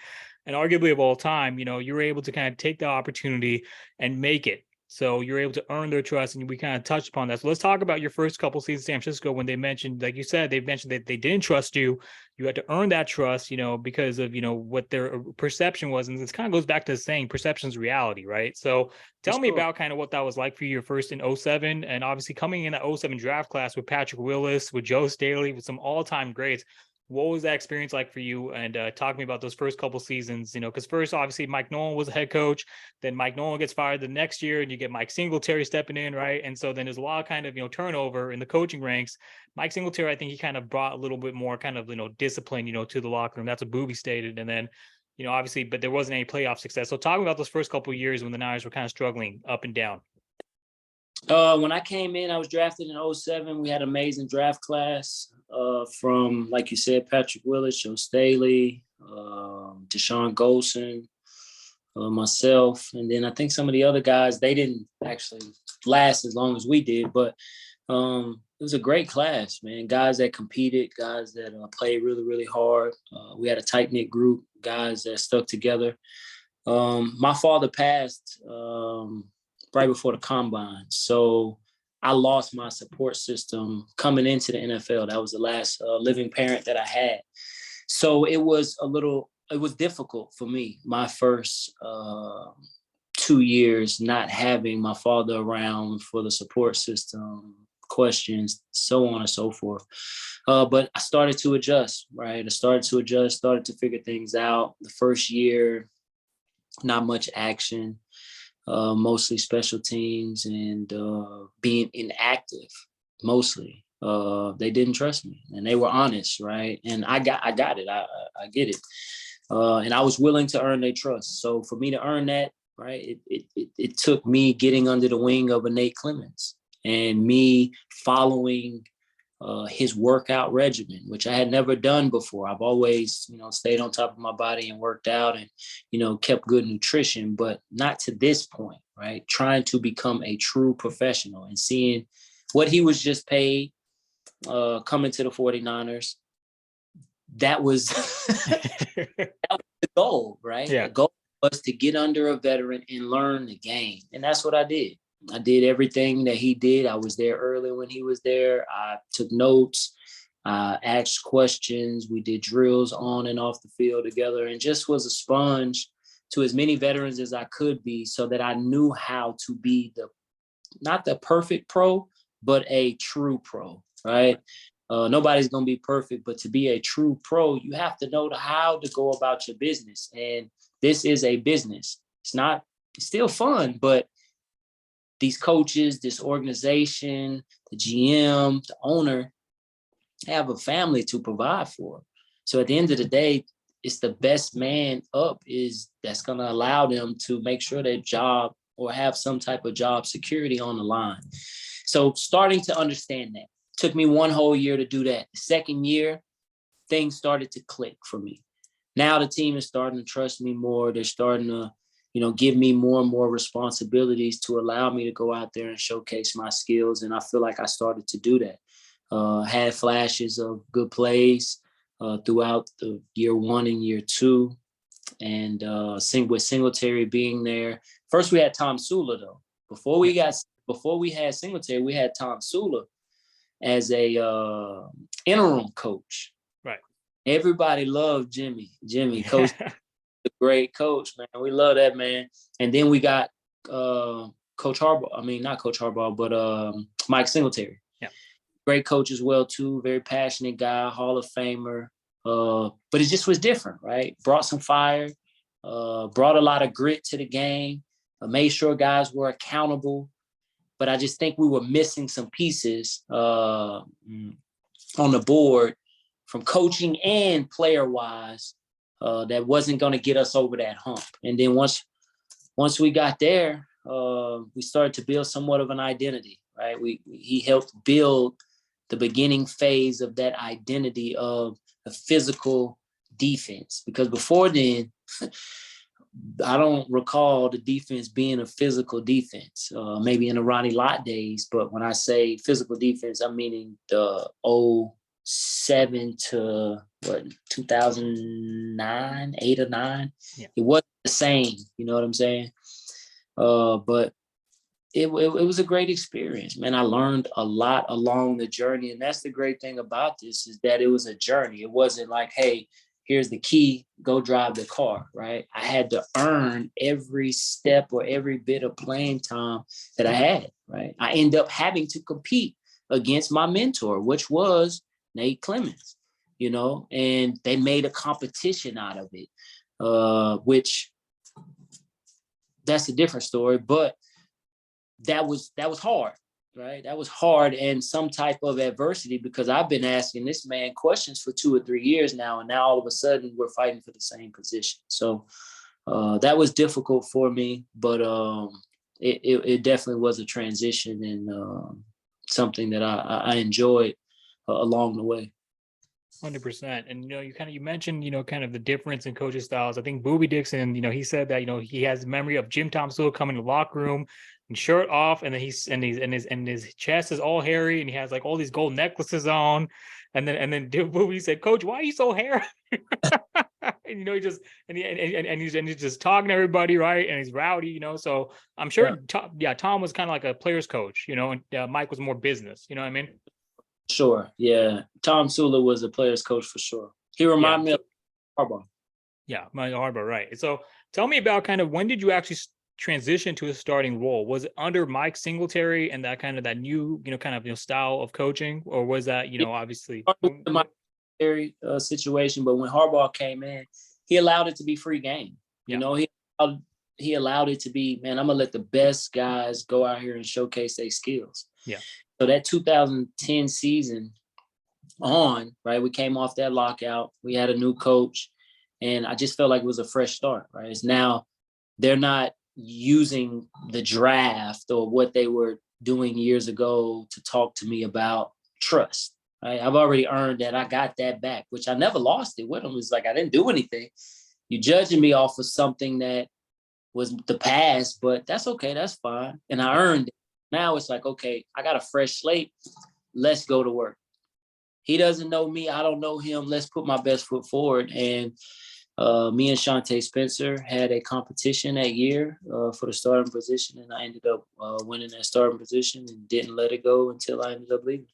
Speaker 1: and arguably of all time, you were able to kind of take the opportunity and make it. So you're able to earn their trust, and we kind of touched upon that. So let's talk about your first couple seasons in San Francisco when they mentioned, like you said, they mentioned that they didn't trust you. You had to earn that trust, because of, what their perception was. And this kind of goes back to saying perception's reality, right? So tell me about kind of what that was like for you, your first in 2007, and obviously coming in that 2007 draft class with Patrick Willis, with Joe Staley, with some all-time greats. What was that experience like for you? And talk to me about those first couple seasons, because first, obviously, Mike Nolan was the head coach. Then Mike Nolan gets fired the next year, and you get Mike Singletary stepping in, right? And so then there's a lot of kind of, turnover in the coaching ranks. Mike Singletary, I think he kind of brought a little bit more kind of, discipline, to the locker room. That's what Booby stated. And then, obviously, but there wasn't any playoff success. So talk about those first couple of years when the Niners were kind of struggling up and down.
Speaker 2: When I came in, I was drafted in 2007. We had an amazing draft class from, like you said, Patrick Willis, Joe Staley, Deshaun Golson, myself. And then I think some of the other guys, they didn't actually last as long as we did. But it was a great class, man. Guys that competed, guys that played really, really hard. We had a tight-knit group, guys that stuck together. My father passed right before the combine. So I lost my support system coming into the NFL. That was the last living parent that I had. So it was difficult for me, my first 2 years not having my father around for the support system, questions, so on and so forth. But I started to adjust, right? started to figure things out. The first year, not much action. Mostly special teams and being inactive, mostly. They didn't trust me, and they were honest, right? And I got it. I get it. And I was willing to earn their trust. So for me to earn that, right, it took me getting under the wing of a Nate Clemens and me following his workout regimen, which I had never done before. I've always, stayed on top of my body and worked out and, kept good nutrition, but not to this point, right? Trying to become a true professional and seeing what he was just paid coming to the 49ers. That was, that was the goal, right?
Speaker 1: Yeah.
Speaker 2: The goal was to get under a veteran and learn the game. And that's what I did. I did everything that he did. I was there early when he was there. I took notes, asked questions. We did drills on and off the field together and just was a sponge to as many veterans as I could be so that I knew how to be not the perfect pro, but a true pro, right? Nobody's going to be perfect, but to be a true pro, you have to know how to go about your business. And this is a business. It's still fun, but these coaches, this organization, the GM, the owner, have a family to provide for. So at the end of the day, it's the best man up that's going to allow them to make sure their job or have some type of job security on the line. So starting to understand that took me 1 whole year to do that. The second year, things started to click for me. Now the team is starting to trust me more. They're starting to give me more and more responsibilities to allow me to go out there and showcase my skills. And I feel like I started to do that. Had flashes of good plays throughout the year 1 and year 2. And with Singletary being there. First, we had Tom Sula, though. Before we had Singletary, we had Tom Sula as a interim coach.
Speaker 1: Right.
Speaker 2: Everybody loved Jimmy. Coach. A great coach, man. We love that man. And then we got Coach Harbaugh. I mean, not Coach Harbaugh, but Mike Singletary.
Speaker 1: Yeah.
Speaker 2: Great coach as well, too. Very passionate guy, Hall of Famer. But it just was different, right? Brought some fire. brought a lot of grit to the game, made sure guys were accountable. But I just think we were missing some pieces on the board from coaching and player-wise that wasn't going to get us over that hump. And then once we got there, we started to build somewhat of an identity, right? He helped build the beginning phase of that identity of a physical defense. Because before then, I don't recall the defense being a physical defense, maybe in the Ronnie Lott days. But when I say physical defense, I'm meaning the 07 to 2009, 8 or 9. Yeah. It wasn't the same, you know what I'm saying? But it was a great experience, man. I learned a lot along the journey. And that's the great thing about this, is that it was a journey. It wasn't like, hey, here's the key, go drive the car, right? I had to earn every step or every bit of playing time that I had, right? I ended up having to compete against my mentor, which was Nate Clemens, you know, and they made a competition out of it, which that's a different story, but that was hard. Right. That was hard and some type of adversity, because I've been asking this man questions for 2 or 3 years now. And now all of a sudden we're fighting for the same position. So that was difficult for me, but it definitely was a transition and something that I enjoyed along the way.
Speaker 1: 100%. And, you mentioned, kind of the difference in coaching styles. I think Boobie Dixon, he said that, he has memory of Jim Tomsula coming to the locker room and shirt off, and then his chest is all hairy, and he has like all these gold necklaces on. And then Boobie said, "Coach, why are you so hairy?" And he's just talking to everybody, right? And he's rowdy, So I'm sure, Tom was kind of like a player's coach, and Mike was more business. You know what I mean?
Speaker 2: Sure. Yeah. Tom Sula was a player's coach for sure. He reminded me of Harbaugh.
Speaker 1: Yeah, Mike Harbaugh, right. So tell me about kind of, when did you actually transition to a starting role? Was it under Mike Singletary and that kind of that new, style of coaching, or was that, obviously
Speaker 2: my situation? But when Harbaugh came in, he allowed it to be free game. He allowed it to be, man, I'm gonna let the best guys go out here and showcase their skills.
Speaker 1: Yeah. So
Speaker 2: that 2010 season on, right, we came off that lockout. We had a new coach, and I just felt like it was a fresh start, right? It's now they're not using the draft or what they were doing years ago to talk to me about trust, right? I've already earned that. I got that back, which I never lost it with them. It's like I didn't do anything. You're judging me off of something that was the past, but that's okay. That's fine. And I earned it. Now it's like, okay, I got a fresh slate. Let's go to work. He doesn't know me. I don't know him. Let's put my best foot forward. And me and Shante Spencer had a competition that year for the starting position, and I ended up winning that starting position and didn't let it go until I ended up leaving.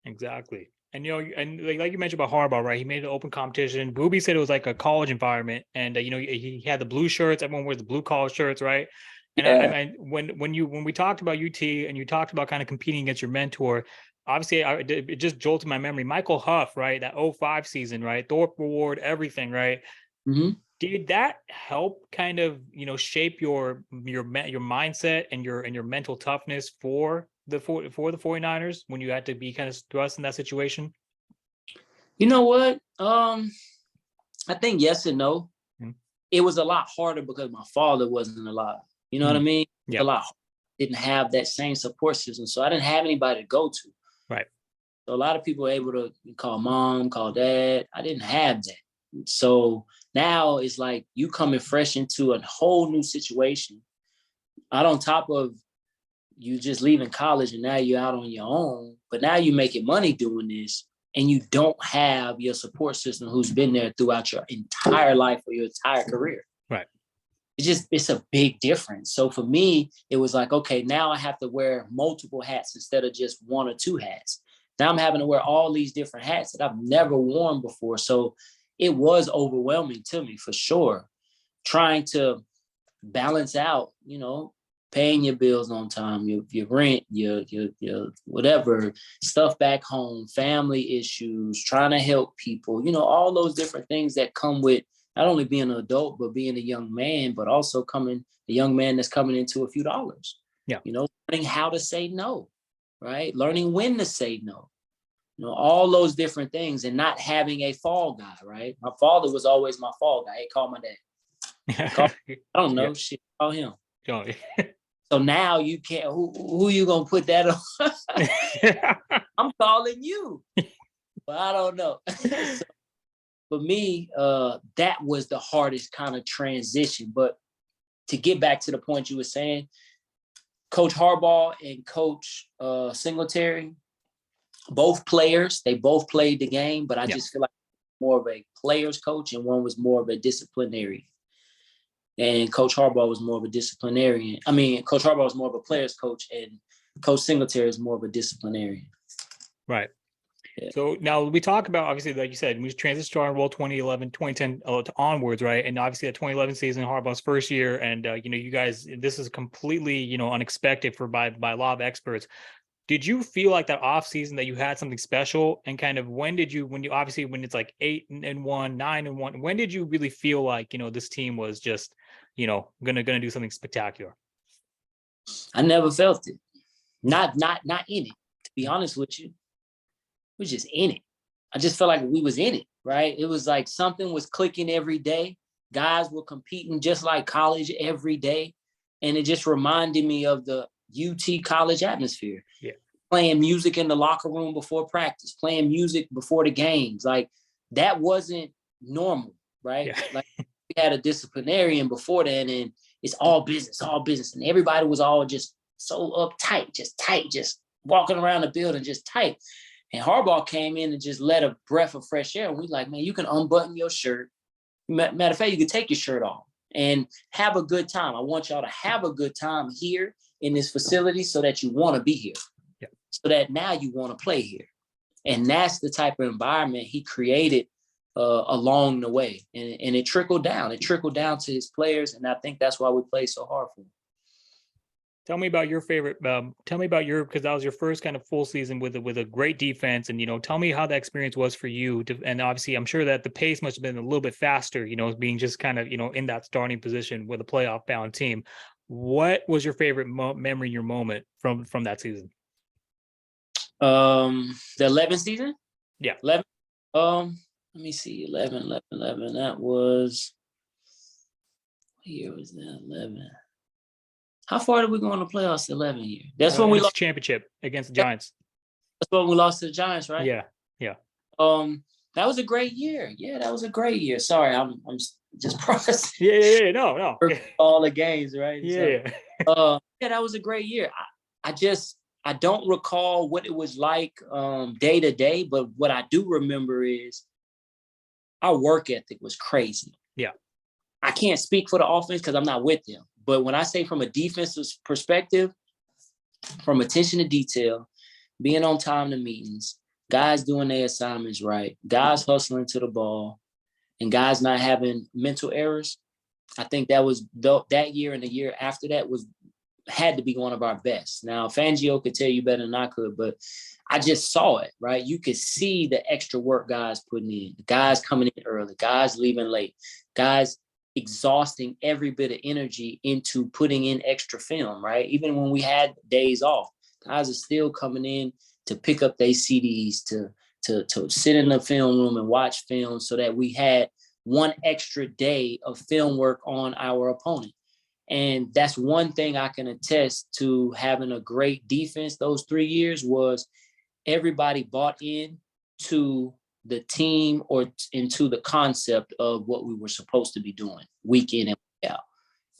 Speaker 1: Exactly. And, and like you mentioned about Harbaugh, right? He made an open competition. Boobie said it was like a college environment, and, he had the blue shirts. Everyone wears the blue collar shirts, right? And when we talked about UT and you talked about kind of competing against your mentor, obviously it just jolted my memory. Michael Huff, right? That 05 season, right? Thorpe Award, everything, right?
Speaker 2: Mm-hmm.
Speaker 1: Did that help kind of, shape your mindset and your mental toughness for the 49ers when you had to be kind of thrust in that situation?
Speaker 2: You know what? I think yes and no. Mm-hmm. It was a lot harder because my father wasn't alive. You know what I mean?
Speaker 1: Yeah.
Speaker 2: A lot. Didn't have that same support system. So I didn't have anybody to go to.
Speaker 1: Right.
Speaker 2: So a lot of people were able to call mom, call dad. I didn't have that. So now it's like you coming fresh into a whole new situation. Out on top of you just leaving college and now you're out on your own. But now you're making money doing this and you don't have your support system who's been there throughout your entire life or your entire career.
Speaker 1: Right.
Speaker 2: It's a big difference. So for me, it was like, okay, now I have to wear multiple hats instead of just 1 or 2 hats. Now I'm having to wear all these different hats that I've never worn before. So it was overwhelming to me for sure. Trying to balance out, paying your bills on time, your rent, your whatever, stuff back home, family issues, trying to help people, all those different things that come with not only being an adult, but being a young man, but also a young man that's coming into a few dollars.
Speaker 1: Yeah.
Speaker 2: You know, learning how to say no, right? Learning when to say no. You know, all those different things, and not having a fall guy, right? My father was always my fall guy. He called my dad. I don't know.
Speaker 1: Yeah.
Speaker 2: Shit, call him.
Speaker 1: Oh.
Speaker 2: So now you can't, who you going to put that on? I'm calling you, but I don't know. So for me, that was the hardest kind of transition. But to get back to the point you were saying, Coach Harbaugh and Coach Singletary, both players, they both played the game, but I just feel like more of a player's coach and one was more of a disciplinarian. And Coach Harbaugh was more of a disciplinarian. I mean, Coach Harbaugh was more of a player's coach, and Coach Singletary is more of a disciplinarian.
Speaker 1: Right.
Speaker 2: Yeah.
Speaker 1: So now we talk about, obviously, like you said, we transitioned to our World 2011, 2010 onwards, right? And obviously the 2011 season, Harbaugh's first year, and you guys, this is completely, unexpected by a lot of experts. Did you feel like that off season that you had something special? And kind of when it's like 8-1, 9-1, when did you really feel like, this team was just, gonna do something spectacular?
Speaker 2: I never felt it. Not in it, to be honest with you. We were just in it. I just felt like we was in it, right? It was like something was clicking every day. Guys were competing just like college every day. And it just reminded me of the UT college atmosphere.
Speaker 1: Yeah.
Speaker 2: Playing music in the locker room before practice, playing music before the games. Like that wasn't normal, right?
Speaker 1: Yeah.
Speaker 2: Like we had a disciplinarian before that, and it's all business. And everybody was all just so uptight, just tight, just walking around the building, just tight. And Harbaugh came in and just let a breath of fresh air. And we like, man, you can unbutton your shirt. Matter of fact, you can take your shirt off and have a good time. I want y'all to have a good time here in this facility so that you want to be here.
Speaker 1: Yeah.
Speaker 2: So that now you want to play here. And that's the type of environment he created along the way. And it trickled down. It trickled down to his players. And I think that's why we play so hard for him.
Speaker 1: Tell me about your favorite. Because that was your first kind of full season with a great defense, and tell me how that experience was for you. And obviously, I'm sure that the pace must have been a little bit faster. Being just kind of in that starting position with a playoff bound team. What was your favorite memory, your moment from that season?
Speaker 2: The 11 season.
Speaker 1: Yeah,
Speaker 2: 11. Let me see. 11. That was. What year was that? 11. How far did we go in the playoffs? 11 years. That's when we lost
Speaker 1: championship against the Giants.
Speaker 2: That's when we lost to the Giants, right?
Speaker 1: Yeah.
Speaker 2: That was a great year. Yeah, that was a great year. Sorry, I'm just processing.
Speaker 1: Yeah. No.
Speaker 2: All the games, right?
Speaker 1: Yeah.
Speaker 2: So, that was a great year. I don't recall what it was like day to day, but what I do remember is our work ethic was crazy.
Speaker 1: Yeah.
Speaker 2: I can't speak for the offense because I'm not with them. But when I say from a defensive perspective, from attention to detail, being on time to meetings, guys doing their assignments right, guys hustling to the ball, and guys not having mental errors, I think that was that year and the year after that had to be one of our best. Now, Fangio could tell you better than I could, but I just saw it, right? You could see the extra work guys putting in, the guys coming in early, guys leaving late, guys exhausting every bit of energy into putting in extra film, right? Even when we had days off, guys are still coming in to pick up their CDs, to sit in the film room and watch film so that we had one extra day of film work on our opponent. And that's one thing I can attest to having a great defense those 3 years was everybody bought in to the team or into the concept of what we were supposed to be doing week in and week out.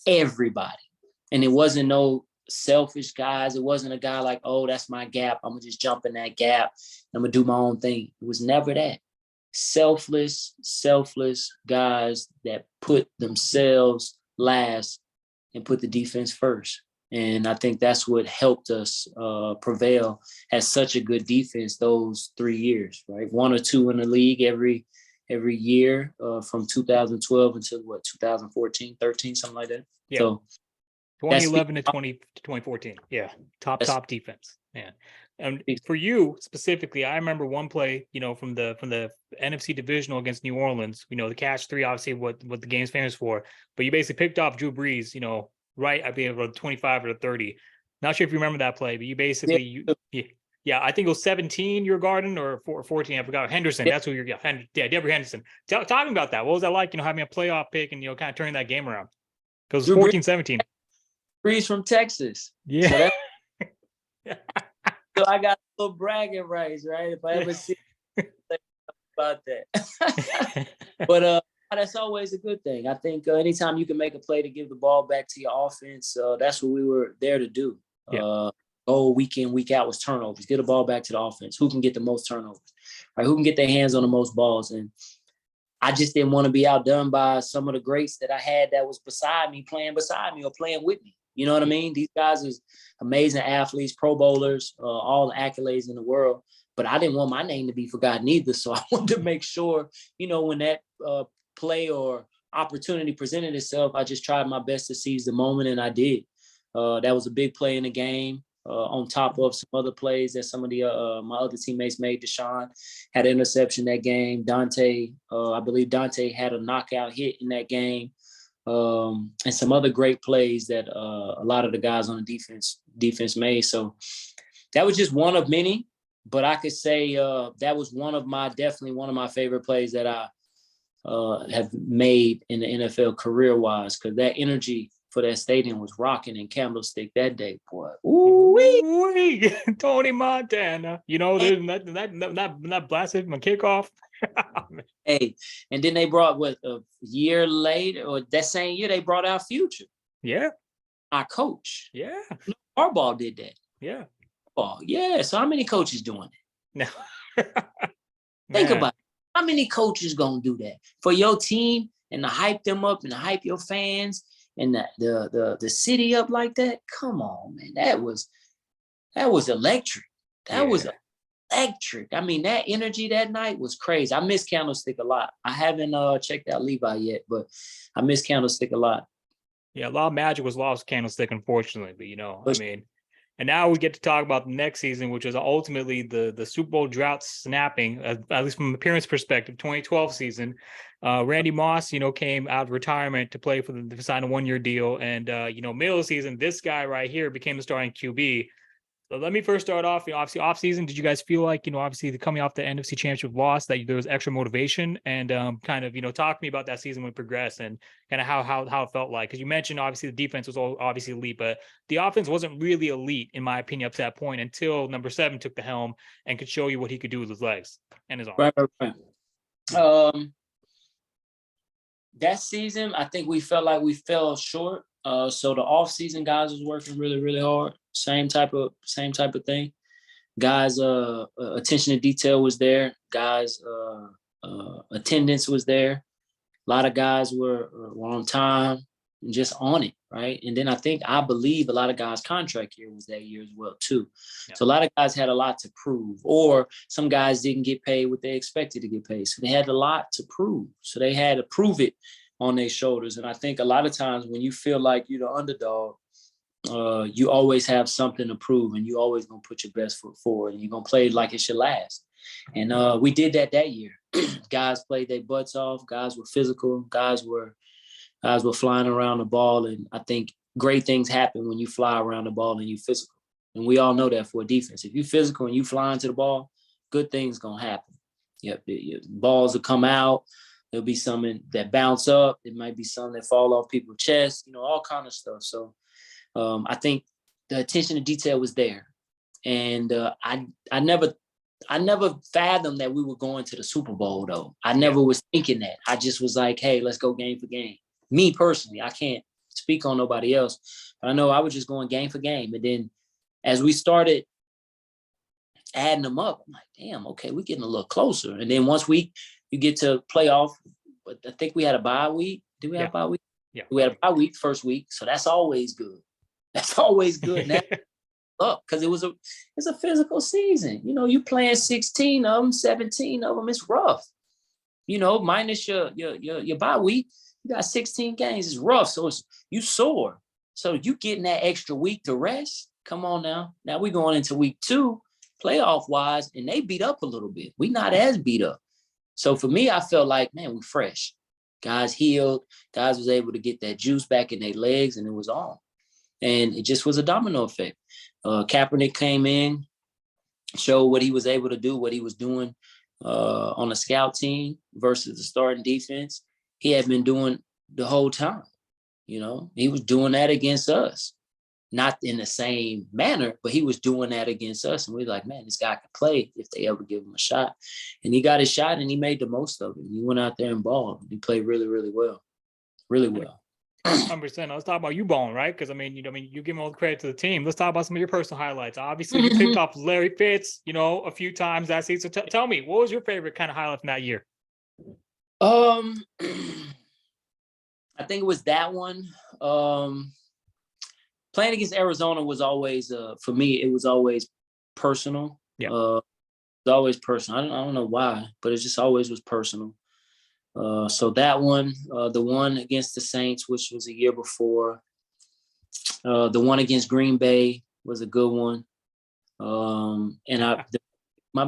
Speaker 2: Everybody. And it wasn't no selfish guys. It wasn't a guy like, oh, that's my gap. I'm going to just jump in that gap. I'm going to do my own thing. It was never that. Selfless guys that put themselves last and put the defense first. And I think that's what helped us prevail as such a good defense those 3 years, right? 1 or 2 in the league every year from 2012 until 2014, 13, something like that.
Speaker 1: Yeah.
Speaker 2: So
Speaker 1: 2011 to 2014. Yeah. Top defense. Man. And for you specifically, I remember one play, from the NFC divisional against New Orleans, the catch three, obviously what the game's famous for, but you basically picked off Drew Brees, right, I believe about 25 or 30. Not sure if you remember that play, but you basically, yeah, I think it was 17 you're guarding or 14. I forgot. Henderson, that's who you're, Deborah Henderson. Talking about that, what was that like, having a playoff pick and, kind of turning that game around? Because it was 14-17.
Speaker 2: Brees from Texas.
Speaker 1: Yeah.
Speaker 2: So I got a little bragging rights, right? If I ever see about that. But that's always a good thing. I think anytime you can make a play to give the ball back to your offense, that's what we were there to do. Week in, week out was turnovers. Get the ball back to the offense. Who can get the most turnovers? Right? Who can get their hands on the most balls? And I just didn't want to be outdone by some of the greats that I had that was beside me, playing beside me or playing with me. You know what I mean? These guys is amazing athletes, Pro Bowlers, all the accolades in the world. But I didn't want my name to be forgotten either. So I wanted to make sure, when that play or opportunity presented itself, I just tried my best to seize the moment, and I did. That was a big play in the game. On top of some other plays that some of the my other teammates made. Deshaun had an interception that game. I believe Dante had a knockout hit in that game. And some other great plays that a lot of the guys on the defense made. So that was just one of many, but I could say that was definitely one of my favorite plays that I have made in the NFL career-wise, because that energy for that stadium was rocking in Candlestick that day, boy.
Speaker 1: Ooh-wee. Tony Montana. There's that blasted my kickoff.
Speaker 2: Hey, and then they brought a year later, or that same year, they brought out Future.
Speaker 1: Yeah.
Speaker 2: Our coach.
Speaker 1: Yeah.
Speaker 2: Harbaugh did that.
Speaker 1: Yeah.
Speaker 2: Yeah. So how many coaches doing it?
Speaker 1: No.
Speaker 2: Think about it. How many coaches gonna do that for your team and to hype them up and to hype your fans and the city up like that? Come on, man. That was electric. That was electric. I mean, that energy that night was crazy. I miss Candlestick a lot. I haven't checked out Levi yet, but I miss Candlestick a lot.
Speaker 1: Yeah, a lot of magic was lost Candlestick, unfortunately. But and now we get to talk about the next season, which is ultimately the Super Bowl drought snapping, at least from an appearance perspective, 2012 season. Randy Moss, came out of retirement to play to sign a 1-year deal. And, middle of the season, this guy right here became the starting QB. So let me first start off, obviously off season. Did you guys feel like, obviously coming off the NFC Championship loss, that there was extra motivation? And kind of, talk to me about that season when it progressed and kind of how it felt like. Because you mentioned obviously the defense was obviously elite, but the offense wasn't really elite, in my opinion, up to that point until number 7 took the helm and could show you what he could do with his legs and his arm.
Speaker 2: Right. That season, I think we felt like we fell short. So the off-season guys was working really, really hard. Same type of thing. Guys, attention to detail was there. Guys, attendance was there. A lot of guys were on time and just on it, right? And then I believe a lot of guys' contract year was that year as well too. Yeah. So a lot of guys had a lot to prove, or some guys didn't get paid what they expected to get paid. So they had a lot to prove. So they had to prove it on their shoulders. And I think a lot of times when you feel like you're the underdog, you always have something to prove, and you always gonna put your best foot forward, and you're gonna play like it's your last. And we did that year. Guys played their butts off. Guys were physical. Guys were flying around the ball. And I think great things happen when you fly around the ball and you physical. And we all know that for a defense. If you're physical and you fly into the ball, good things gonna happen. Yep, balls will come out. There'll be some that bounce up. There might be some that fall off people's chests. All kind of stuff. So I think the attention to detail was there, and I never fathomed that we were going to the Super Bowl though. I never was thinking that. I just was like, hey, let's go game for game. Me personally, I can't speak on nobody else, but I know I was just going game for game. And then as we started adding them up, I'm like, damn, okay, we're getting a little closer. And then once you get to playoff, but I think we had a bye week. Did we have a bye week?
Speaker 1: Yeah.
Speaker 2: We had a bye week first week, so that's always good. That's always good. Up because it's a physical season. You playing 16 of them, 17 of them. It's rough. Minus your bye week, you got 16 games. It's rough. So you sore. So you getting that extra week to rest. Come on now. Now we're going into week 2, playoff wise, and they beat up a little bit. We not as beat up. So for me, I felt like, man, we fresh. Guys healed. Guys was able to get that juice back in their legs, and it was on. And it just was a domino effect. Kaepernick came in, showed what he was able to do, what he was doing on the scout team versus the starting defense. He had been doing the whole time. You know, he was doing that against us. Not in the same manner, but he was doing that against us. And we were like, man, this guy can play if they ever give him a shot. And he got his shot and he made the most of it. He went out there and balled. He played really, really well. Really well.
Speaker 1: 100%. Let's talk about you balling, right? Because you give all the credit to the team. Let's talk about some of your personal highlights. Obviously, you picked off Larry Fitz, a few times that season. So tell me, what was your favorite kind of highlight from that year?
Speaker 2: I think it was that one. Playing against Arizona was always, for me, it was always personal.
Speaker 1: Yeah.
Speaker 2: It was always personal. I don't know why, but it just always was personal. So that one, the one against the Saints, which was a year before, the one against Green Bay was a good one. My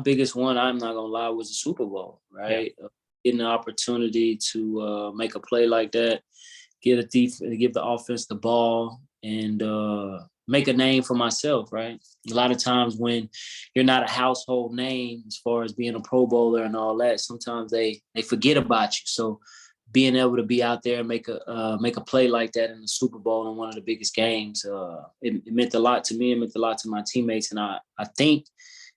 Speaker 2: biggest one, I'm not gonna lie, was the Super Bowl, right? Yeah. Getting the opportunity to make a play like that, give the offense the ball, and make a name for myself, right? A lot of times when you're not a household name as far as being a Pro Bowler and all that, sometimes they forget about you. So being able to be out there and make a play like that in the Super Bowl in one of the biggest games, it meant a lot to me. It meant a lot to my teammates. And I think,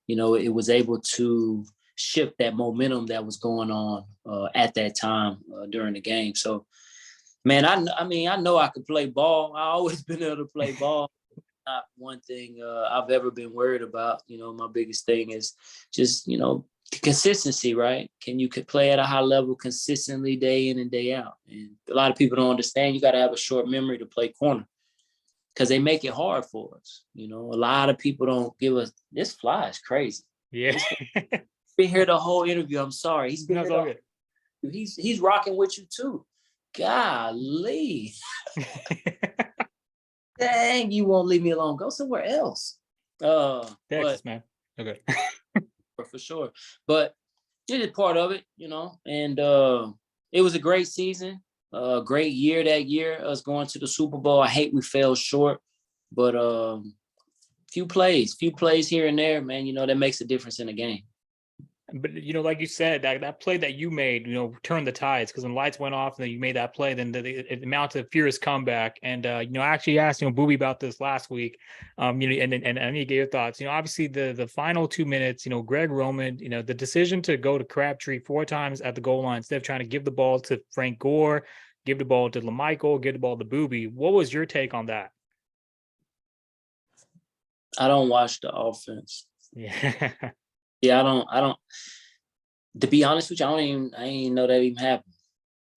Speaker 2: it was able to shift that momentum that was going on at that time during the game. So, man, I know I could play ball. I always been able to play ball. Not one thing I've ever been worried about. My biggest thing is just, the consistency, right? Can you play at a high level consistently day in and day out? And a lot of people don't understand you got to have a short memory to play corner because they make it hard for us. A lot of people don't give us, this fly is crazy.
Speaker 1: Yeah.
Speaker 2: Been here the whole interview. I'm sorry. He's been
Speaker 1: here.
Speaker 2: He's rocking with you too. Golly. Dang, you won't leave me alone. Go somewhere else.
Speaker 1: Texas, man. Okay.
Speaker 2: For sure. But it is part of it, and it was a great season, a great year that year, us going to the Super Bowl. I hate we fell short, but few plays here and there, man, that makes a difference in the game.
Speaker 1: But, like you said, that play that you made, turned the tides because when the lights went off and then you made that play, then it mounted a furious comeback. And, I actually asked, Booby about this last week, and he gave your thoughts. Obviously the final 2 minutes, Greg Roman, the decision to go to Crabtree 4 times at the goal line instead of trying to give the ball to Frank Gore, give the ball to LaMichael, give the ball to Booby. What was your take on that?
Speaker 2: I don't watch the offense.
Speaker 1: Yeah.
Speaker 2: Yeah, I don't. To be honest with you, I didn't even know that even happened.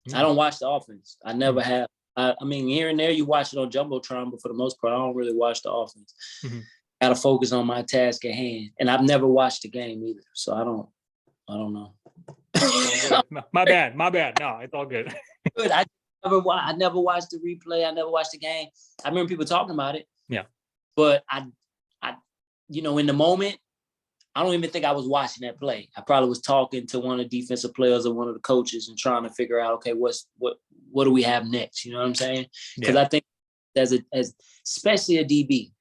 Speaker 2: Mm-hmm. I don't watch the offense. I never have. I mean, here and there you watch it on Jumbotron, but for the most part, I don't really watch the offense. Mm-hmm. Got to focus on my task at hand, and I've never watched the game either, so I don't know.
Speaker 1: My bad. No, it's all good.
Speaker 2: Good. I never watched the replay. I never watched the game. I remember people talking about it.
Speaker 1: Yeah,
Speaker 2: but I in the moment, I don't even think I was watching that play. I probably was talking to one of the defensive players or one of the coaches and trying to figure out, okay, what do we have next? You know what I'm saying? Because I think as especially a DB,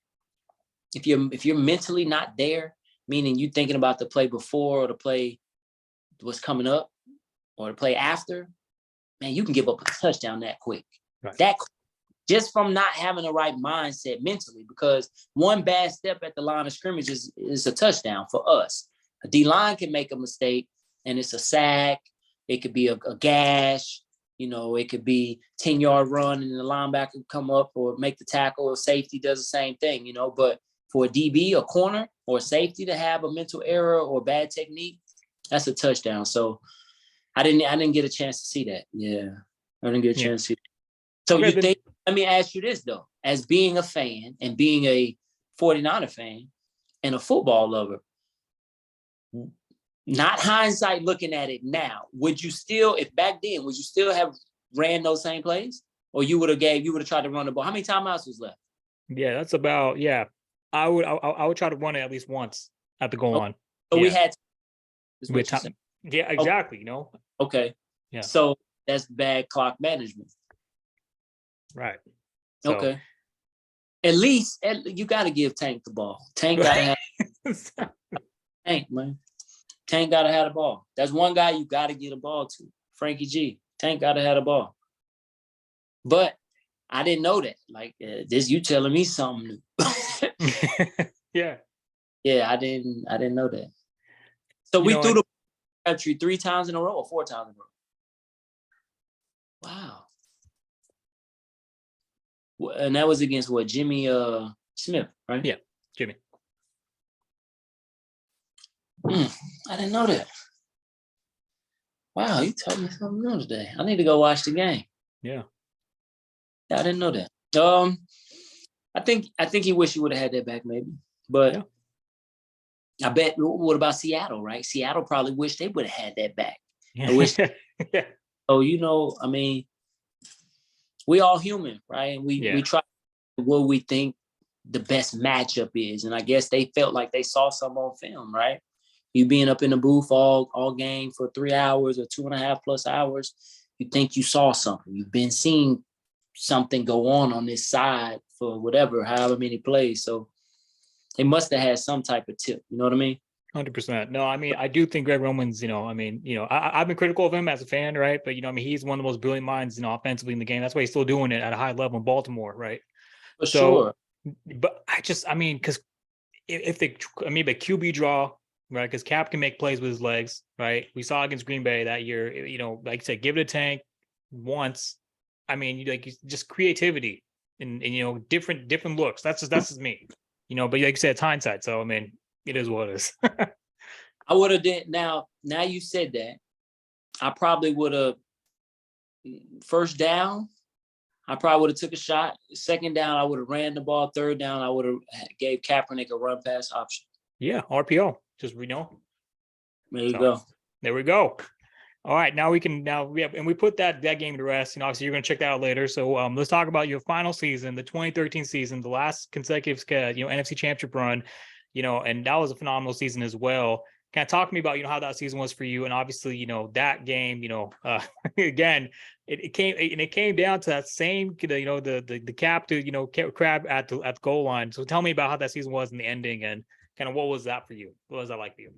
Speaker 2: if you're mentally not there, meaning you thinking about the play before or the play what's coming up or the play after, man, you can give up a touchdown that quick.
Speaker 1: Right.
Speaker 2: That quick. Just from not having the right mindset mentally, because one bad step at the line of scrimmage is a touchdown for us. A D-line can make a mistake, and it's a sack. It could be a gash. It could be 10-yard run, and the linebacker come up or make the tackle, or safety does the same thing, But for a DB, a corner, or a safety to have a mental error or bad technique, that's a touchdown. So I didn't get a chance to see that. Yeah, I didn't get a chance to see that. So you think, let me ask you this, though. As being a fan and being a 49er fan and a football lover, not hindsight looking at it now, would you still have ran those same plays? Or you would have tried to run the ball? How many timeouts was left?
Speaker 1: Yeah, that's about, I would try to run it at least once. at the goal line.
Speaker 2: So we had
Speaker 1: with time. Yeah, exactly. You know.
Speaker 2: Okay.
Speaker 1: Yeah.
Speaker 2: So that's bad clock management.
Speaker 1: Right. So,
Speaker 2: okay. At least you got to give Tank the ball. Tank got to have Tank, man. Tank got to have the ball. That's one guy you got to get a ball to. Frankie G. Tank got to have the ball. But I didn't know that. Like this, you telling me something new.
Speaker 1: Yeah.
Speaker 2: Yeah, I didn't know that. So we threw the country 3 times in a row or 4 times in a row. Wow. And that was against what? Jimmy Smith, right?
Speaker 1: Yeah, Jimmy.
Speaker 2: I didn't know that. Wow, you taught me something new today. I need to go watch the game.
Speaker 1: Yeah.
Speaker 2: I didn't know that. I think he wished he would have had that back, maybe. But I bet. What about Seattle? Right? Seattle probably wish they would have had that back.
Speaker 1: Yeah.
Speaker 2: I wish. So I mean, we all human, right? And we try what we think the best matchup is, and I guess they felt like they saw some on film, right? You being up in the booth all game for 3 hours or 2.5+ hours, you think you saw something. You've been seeing something go on this side for however many plays. So they must have had some type of tip. You know what I mean?
Speaker 1: 100%. No, I mean, I do think Greg Roman's, I've been critical of him as a fan, right? But, he's one of the most brilliant minds, offensively in the game. That's why he's still doing it at a high level in Baltimore, right?
Speaker 2: For sure.
Speaker 1: But because if the QB draw, right? Because Cap can make plays with his legs, right? We saw against Green Bay that year, like I said, give it a Tank once. I mean, just creativity and different looks. That's just me, but like you said, it's hindsight. So, I mean, it is what it is.
Speaker 2: I would have did now you said that. I probably would have first down. I probably would have took a shot. Second down, I would have ran the ball. Third down, I would have gave Kaepernick a run pass option.
Speaker 1: Yeah, RPO. Just
Speaker 2: There you go.
Speaker 1: There we go. All right, now we put that game to rest. Obviously you're going to check that out later. So let's talk about your final season, the 2013 season, the last consecutive NFC Championship run. And that was a phenomenal season as well. Kind of talk to me about, how that season was for you. And obviously, that game, again, it came down to that same, the cap to, crab at the goal line. So tell me about how that season was in the ending and kind of what was that for you? What was that like for you?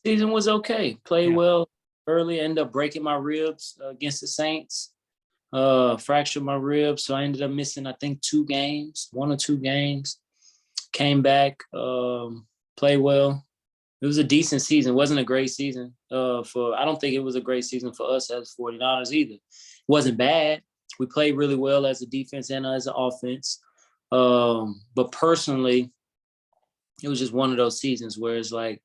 Speaker 2: Season was okay. Played well early, ended up breaking my ribs against the Saints. Fractured my ribs. So I ended up missing, I think, 1 or 2 games. Came back, played well. It was a decent season. It wasn't a great season I don't think it was a great season for us as 49ers either. It wasn't bad. We played really well as a defense and as an offense. But personally, it was just one of those seasons where it's like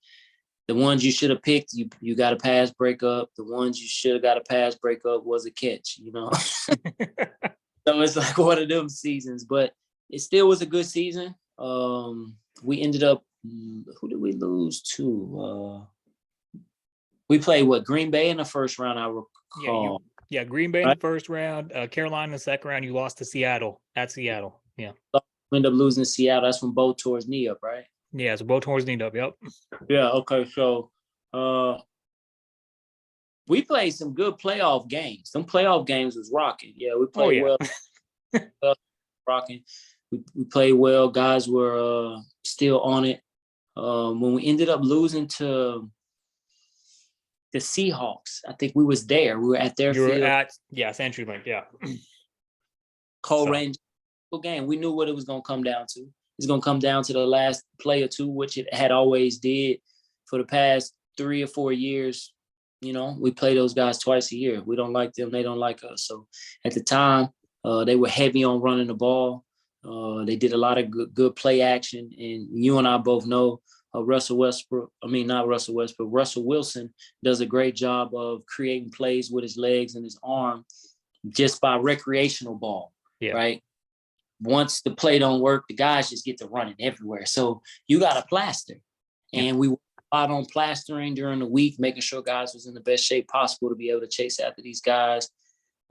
Speaker 2: the ones you should have picked, you got a pass breakup. The ones you should have got a pass breakup was a catch, So it's like one of them seasons, but it still was a good season. We ended up, who did we lose to? We played Green Bay in the first round, I recall.
Speaker 1: Yeah, Green Bay in the first round, Carolina in the second round. You lost to Seattle at Seattle. Yeah.
Speaker 2: We ended up losing to Seattle. That's when Bo tore his knee up, right?
Speaker 1: Yeah, so Bo tore his knee up. Yep.
Speaker 2: Yeah. Okay. So, we played some good playoff games. Some playoff games was rocking. Yeah, we played well. Rocking. We played well. Guys were still on it. When we ended up losing to the Seahawks, I think we was there. We were at their field.
Speaker 1: You were at CenturyLink. Yeah.
Speaker 2: Range game. We knew what it was going to come down to. It's going to come down to the last play or two, which it had always did for the past 3 or 4 years. We play those guys twice a year. We don't like them. They don't like us. So at the time, they were heavy on running the ball. They did a lot of good play action. And you and I both know Russell Wilson does a great job of creating plays with his legs and his arm just by recreational ball, right? Once the play don't work, the guys just get to running everywhere. So you got to plaster. And we worked out on plastering during the week, making sure guys was in the best shape possible to be able to chase after these guys.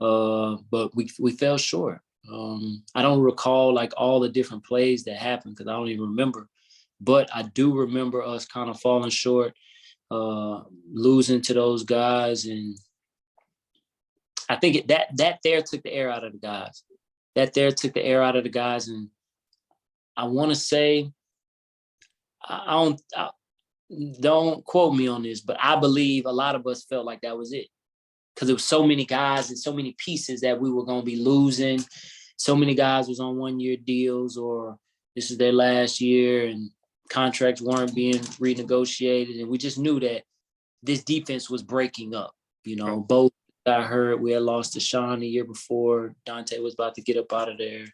Speaker 2: But we fell short. I don't recall like all the different plays that happened because I don't even remember. But I do remember us kind of falling short, losing to those guys. And I think that there took the air out of the guys. And I want to say, don't quote me on this, but I believe a lot of us felt like that was it, because there was so many guys and so many pieces that we were going to be losing. So many guys was on 1-year deals, or this is their last year, and contracts weren't being renegotiated. And we just knew that this defense was breaking up. Both got hurt. We had lost to Sean the year before. Dante was about to get up out of there.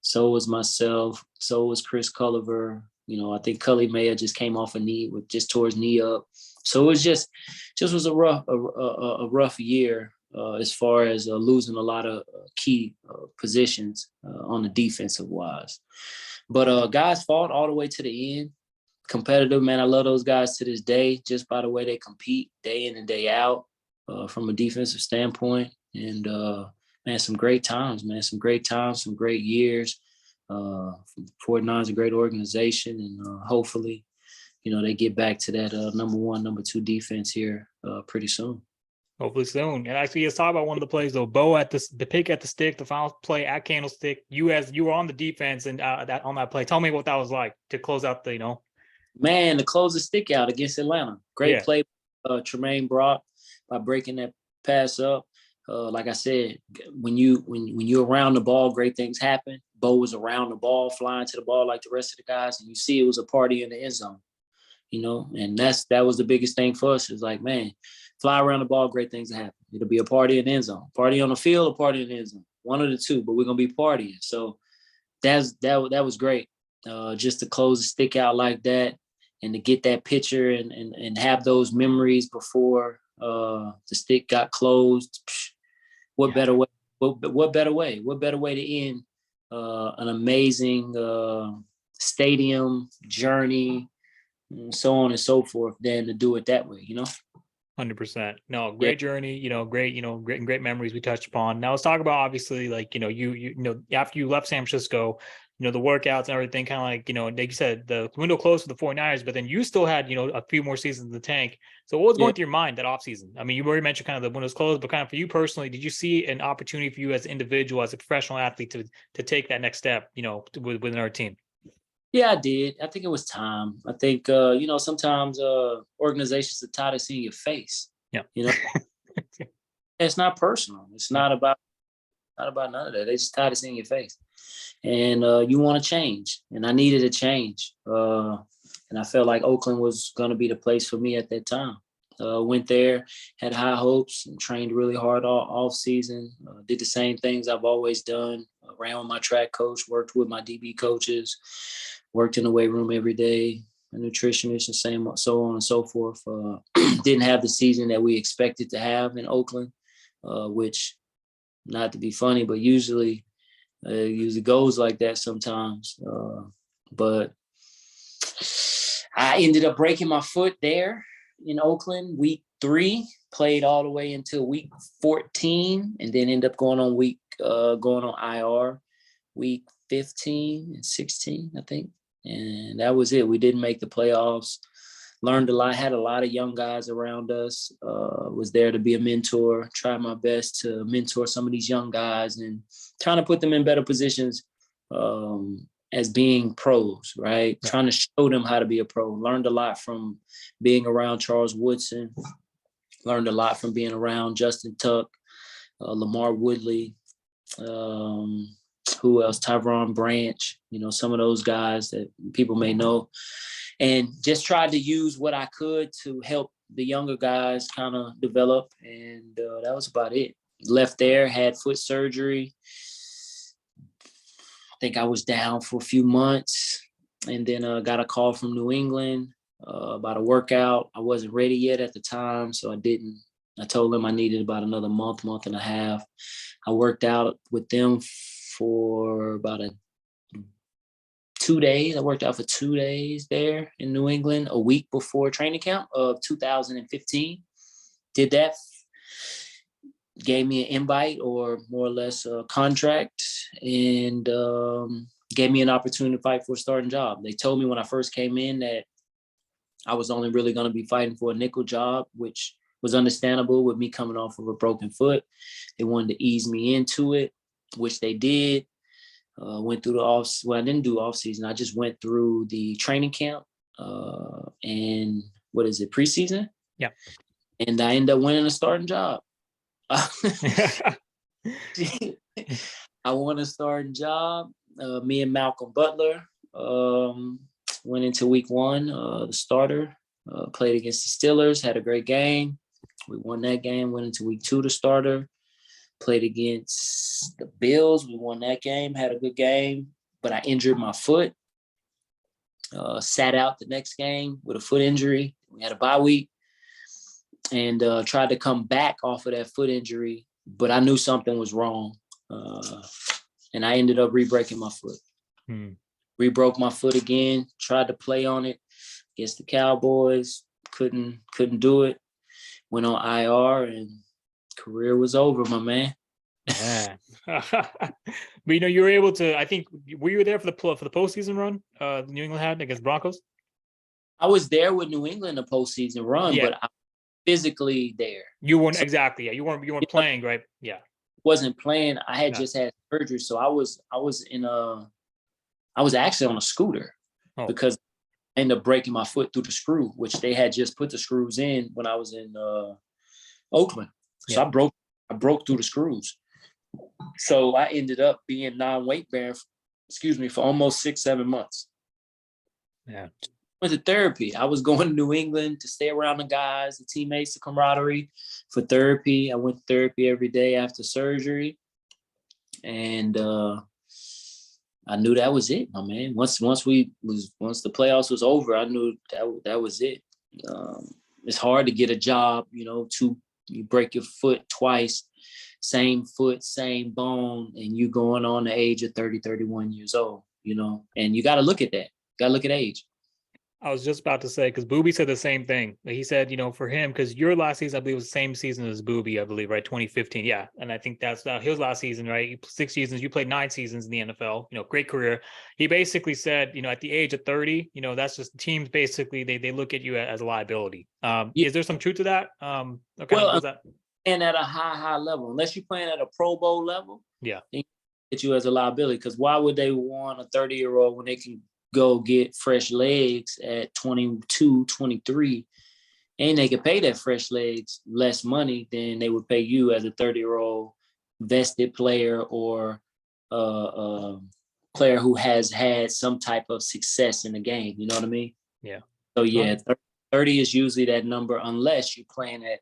Speaker 2: So was myself. So was Chris Culliver. I think Cully may have just came off a knee, tore his knee up. So it was just was a rough year as far as losing a lot of key positions on the defensive wise. But guys fought all the way to the end. Competitive, man. I love those guys to this day, just by the way they compete day in and day out from a defensive standpoint. And man, some great times, some great years. 49 is a great organization, and hopefully, they get back to that number 1, number 2 defense here pretty soon.
Speaker 1: Hopefully soon. And actually, let's talk about one of the plays though. Bo at the pick at the stick, the final play at Candlestick. You were on the defense and on that play. Tell me what that was like to close out the.
Speaker 2: Man, to close the stick out against Atlanta. Great play, Tremaine Brock, by breaking that pass up. Like I said, when you're around the ball, great things happen. Bo was around the ball, flying to the ball like the rest of the guys, and you see it was a party in the end zone. And that was the biggest thing for us. It's like, man, fly around the ball, great things happen. It'll be a party in the end zone. Party on the field, a party in the end zone. One of the two, but we're gonna be partying. So that was great. Just to close the stick out like that, and to get that picture and have those memories before the stick got closed. What better way? What better way? What better way to end an amazing stadium journey, and so on and so forth, than to do it that way,
Speaker 1: 100%. No, great journey, great memories we touched upon. Now let's talk about, obviously, like, you after you left San Francisco, the workouts and everything, kind of like, like you said, the window closed for the 49ers, but then you still had, a few more seasons in the tank. So what was going through your mind that offseason? I mean, you already mentioned kind of the windows closed, but kind of for you personally, did you see an opportunity for you as an individual, as a professional athlete to take that next step, within our team?
Speaker 2: Yeah, I did. I think it was time. I think, sometimes organizations are tired of seeing your face.
Speaker 1: Yeah.
Speaker 2: It's not personal. It's not about none of that. They just tired of seeing your face. And you want to change. And I needed a change. And I felt like Oakland was going to be the place for me at that time. Went there, had high hopes, and trained really hard all season. Did the same things I've always done. Ran with my track coach, worked with my DB coaches, worked in the weight room every day, a nutritionist, and so on and so forth. Didn't have the season that we expected to have in Oakland, which, not to be funny, but usually goes like that sometimes. But I ended up breaking my foot there in Oakland, week 3, played all the way until week 14, and then ended up going on IR week 15 and 16, I think. And that was it. We didn't make the playoffs. Learned a lot, had a lot of young guys around us, was there to be a mentor, tried my best to mentor some of these young guys and trying to put them in better positions as being pros, right? Yeah. Trying to show them how to be a pro. Learned a lot from being around Charles Woodson. Learned a lot from being around Justin Tuck, Lamar Woodley, who else? Tyron Branch, some of those guys that people may know. And just tried to use what I could to help the younger guys kind of develop. And that was about it. Left there, had foot surgery. I think I was down for a few months, and then got a call from New England about a workout. I wasn't ready yet at the time, so I didn't. I told them I needed about another month and a half. I worked out with them for about 2 days. I worked out for 2 days there in New England, a week before training camp of 2015. Did that, gave me an invite, or more or less a contract, and gave me an opportunity to fight for a starting job. They told me when I first came in that I was only really going to be fighting for a nickel job, which was understandable with me coming off of a broken foot. They wanted to ease me into it, which they did. Went through I didn't do off season. I just went through the training camp and preseason?
Speaker 1: Yeah.
Speaker 2: And I ended up winning a starting job. I won a starting job. Me and Malcolm Butler went into week 1, the starter, played against the Steelers, had a great game. We won that game, went into week 2, the starter, played against the Bills. We won that game, had a good game, but I injured my foot. Sat out the next game with a foot injury. We had a bye week and tried to come back off of that foot injury, but I knew something was wrong. And I ended up re-breaking my foot. Re-broke my foot again, tried to play on it against the Cowboys, couldn't do it. Went on IR and career was over, my man.
Speaker 1: Yeah. But you were able to, I think, were you there for the postseason run New England had against Broncos?
Speaker 2: I was there with New England the postseason run, but I was physically there.
Speaker 1: You weren't exactly, yeah. You weren't playing, right? Yeah.
Speaker 2: Wasn't playing. I had just had surgery, so I was actually on a scooter because I ended up breaking my foot through the screw, which they had just put the screws in when I was in Oakland. So I broke through the screws. So I ended up being non-weight bearing, for almost 6-7 months.
Speaker 1: Yeah.
Speaker 2: Went to therapy. I was going to New England to stay around the guys, the teammates, the camaraderie for therapy. I went to therapy every day after surgery. And I knew that was it, my man. Once the playoffs was over, I knew that was it. It's hard to get a job, you break your foot twice, same foot, same bone, and you going on the age of 30, 31 years old, and you got to look at that. Got to look at age.
Speaker 1: I was just about to say, because Booby said the same thing. He said, for him, because your last season, I believe, was the same season as Booby, I believe, right? 2015. Yeah. And I think that's his last season, right? 6 seasons. You played 9 seasons in the NFL, great career. He basically said, at the age of 30, that's just teams basically, they look at you as a liability. Is there some truth to that?
Speaker 2: And at a high level, unless you're playing at a Pro Bowl level, they get you as a liability. Because why would they want a 30-year-old when they can go get fresh legs at 22, 23, and they could pay that fresh legs less money than they would pay you as a 30-year-old vested player or player who has had some type of success in the game. You know what I mean?
Speaker 1: Yeah.
Speaker 2: So 30 is usually that number unless you're playing at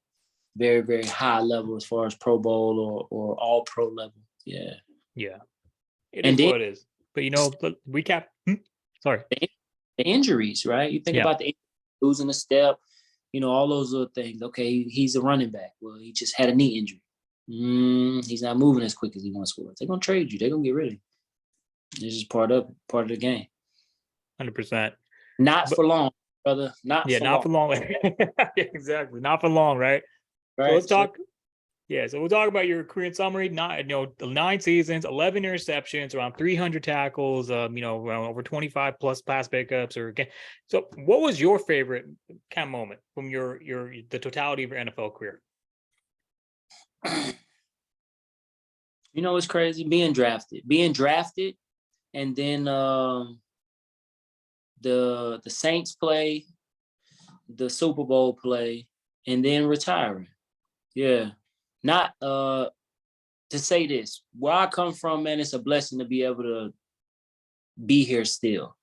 Speaker 2: very, very high level as far as Pro Bowl or all pro level. Yeah.
Speaker 1: Yeah. It is what it is. But recap. Sorry.
Speaker 2: The injuries, right? You think about the losing a step, all those little things. Okay, he's a running back. Well, he just had a knee injury. He's not moving as quick as he once was. They're gonna trade you. They're gonna get rid of you. It's just part of the game.
Speaker 1: 100%.
Speaker 2: For long, brother. Not for long.
Speaker 1: Exactly. Not for long, right? So let's talk. Yeah, so we'll talk about your career in summary. 9 seasons, 11 interceptions, around 300 tackles, around over 25 plus pass pickups. So, what was your favorite kind of moment from the totality of your NFL career?
Speaker 2: It's crazy being drafted, and then the Saints play, the Super Bowl play, and then retiring. Yeah. Not to say this, where I come from, man, it's a blessing to be able to be here still.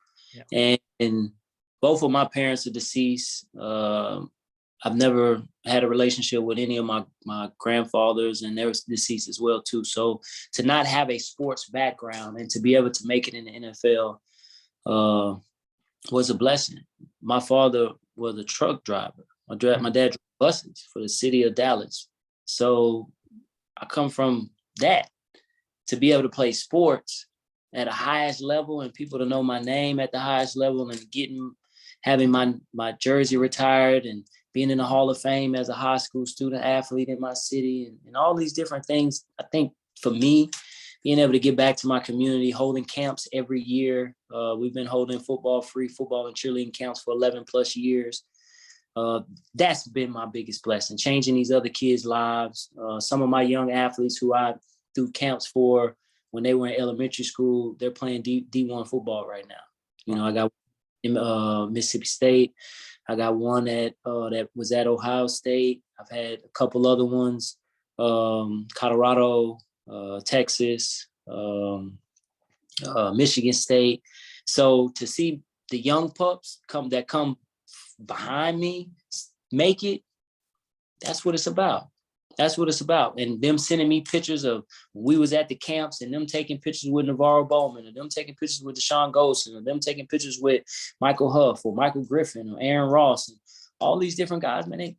Speaker 2: Yeah. And both of my parents are deceased. I've never had a relationship with any of my grandfathers, and they're deceased as well too. So to not have a sports background and to be able to make it in the NFL was a blessing. My father was a truck driver. My dad drove buses for the city of Dallas. So I come from that. To be able to play sports at the highest level and people to know my name at the highest level and having my jersey retired and being in the Hall of Fame as a high school student athlete in my city and all these different things, I think for me being able to get back to my community, holding camps every year. We've been holding free football and cheerleading camps for 11 plus years. That's been my biggest blessing, changing these other kids' lives. Some of my young athletes who I threw camps for when they were in elementary school, they're playing D1 football right now. You know, I got Mississippi State. I got one that was at Ohio State. I've had a couple other ones, Colorado, Texas, Michigan State. So to see the young pups come behind me make it, that's what it's about. That's what it's about. And them sending me pictures of when we was at the camps and them taking pictures with Navarro Bowman and them taking pictures with Deshaun Golson and them taking pictures with Michael Huff or Michael Griffin or Aaron Ross and all these different guys, man.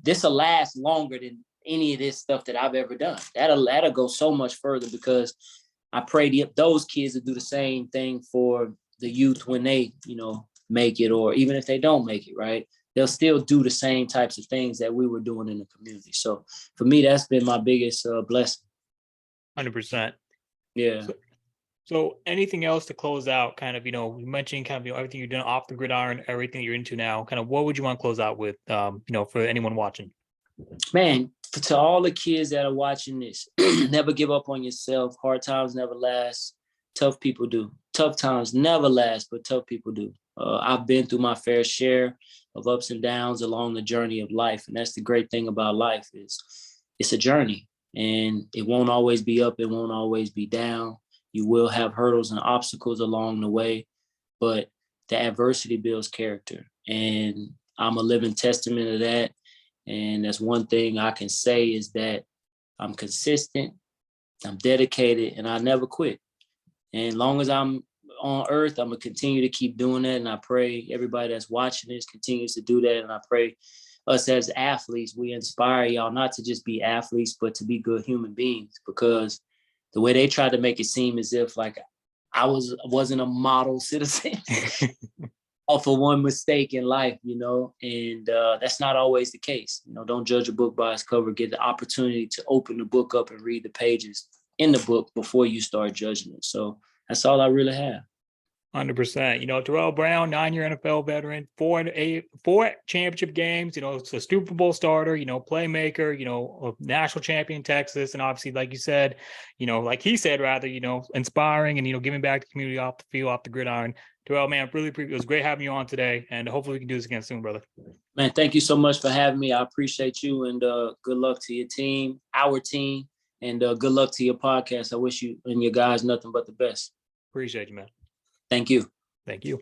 Speaker 2: This'll last longer than any of this stuff that I've ever done. That'll go so much further, because I pray those kids will do the same thing for the youth when they, you know, make it, or even if they don't make it, right? They'll still do the same types of things that we were doing in the community. So for me, that's been my biggest blessing.
Speaker 1: 100%.
Speaker 2: Yeah.
Speaker 1: So anything else to close out, kind of, you know, you mentioned kind of, you know, everything you're doing off the gridiron, everything you're into now, kind of what would you want to close out with, you know, for anyone watching?
Speaker 2: Man, to all the kids that are watching this, never give up on yourself. Hard times never last. Tough people do. Tough times never last, but tough people do. I've been through my fair share of ups and downs along the journey of life. And that's the great thing about life, is it's a journey, and it won't always be up. It won't always be down. You will have hurdles and obstacles along the way, but the adversity builds character. And I'm a living testament of that. And that's one thing I can say, is that I'm consistent, I'm dedicated, and I never quit. And as long as I'm on earth, I'm going to continue to keep doing that. And I pray everybody that's watching this continues to do that. And I pray us as athletes, we inspire y'all not to just be athletes, but to be good human beings, because the way they tried to make it seem as if like I wasn't a model citizen off of one mistake in life, you know, and that's not always the case. You know, don't judge a book by its cover. Get the opportunity to open the book up and read the pages in the book before you start judging it. So that's all I really have.
Speaker 1: 100%. You know, Tarell Brown, 9-year NFL veteran, four championship games, you know, it's a Super Bowl starter, you know, playmaker, you know, a national champion in Texas. And obviously, like you said, you know, like he said, rather, you know, inspiring and, you know, giving back to the community off the field, off the gridiron. Tarell, man, really it was great having you on today. And hopefully we can do this again soon, brother.
Speaker 2: Man, thank you so much for having me. I appreciate you, and good luck to your team, our team, and good luck to your podcast. I wish you and your guys nothing but the best.
Speaker 1: Appreciate you, man.
Speaker 2: Thank you.
Speaker 1: Thank you.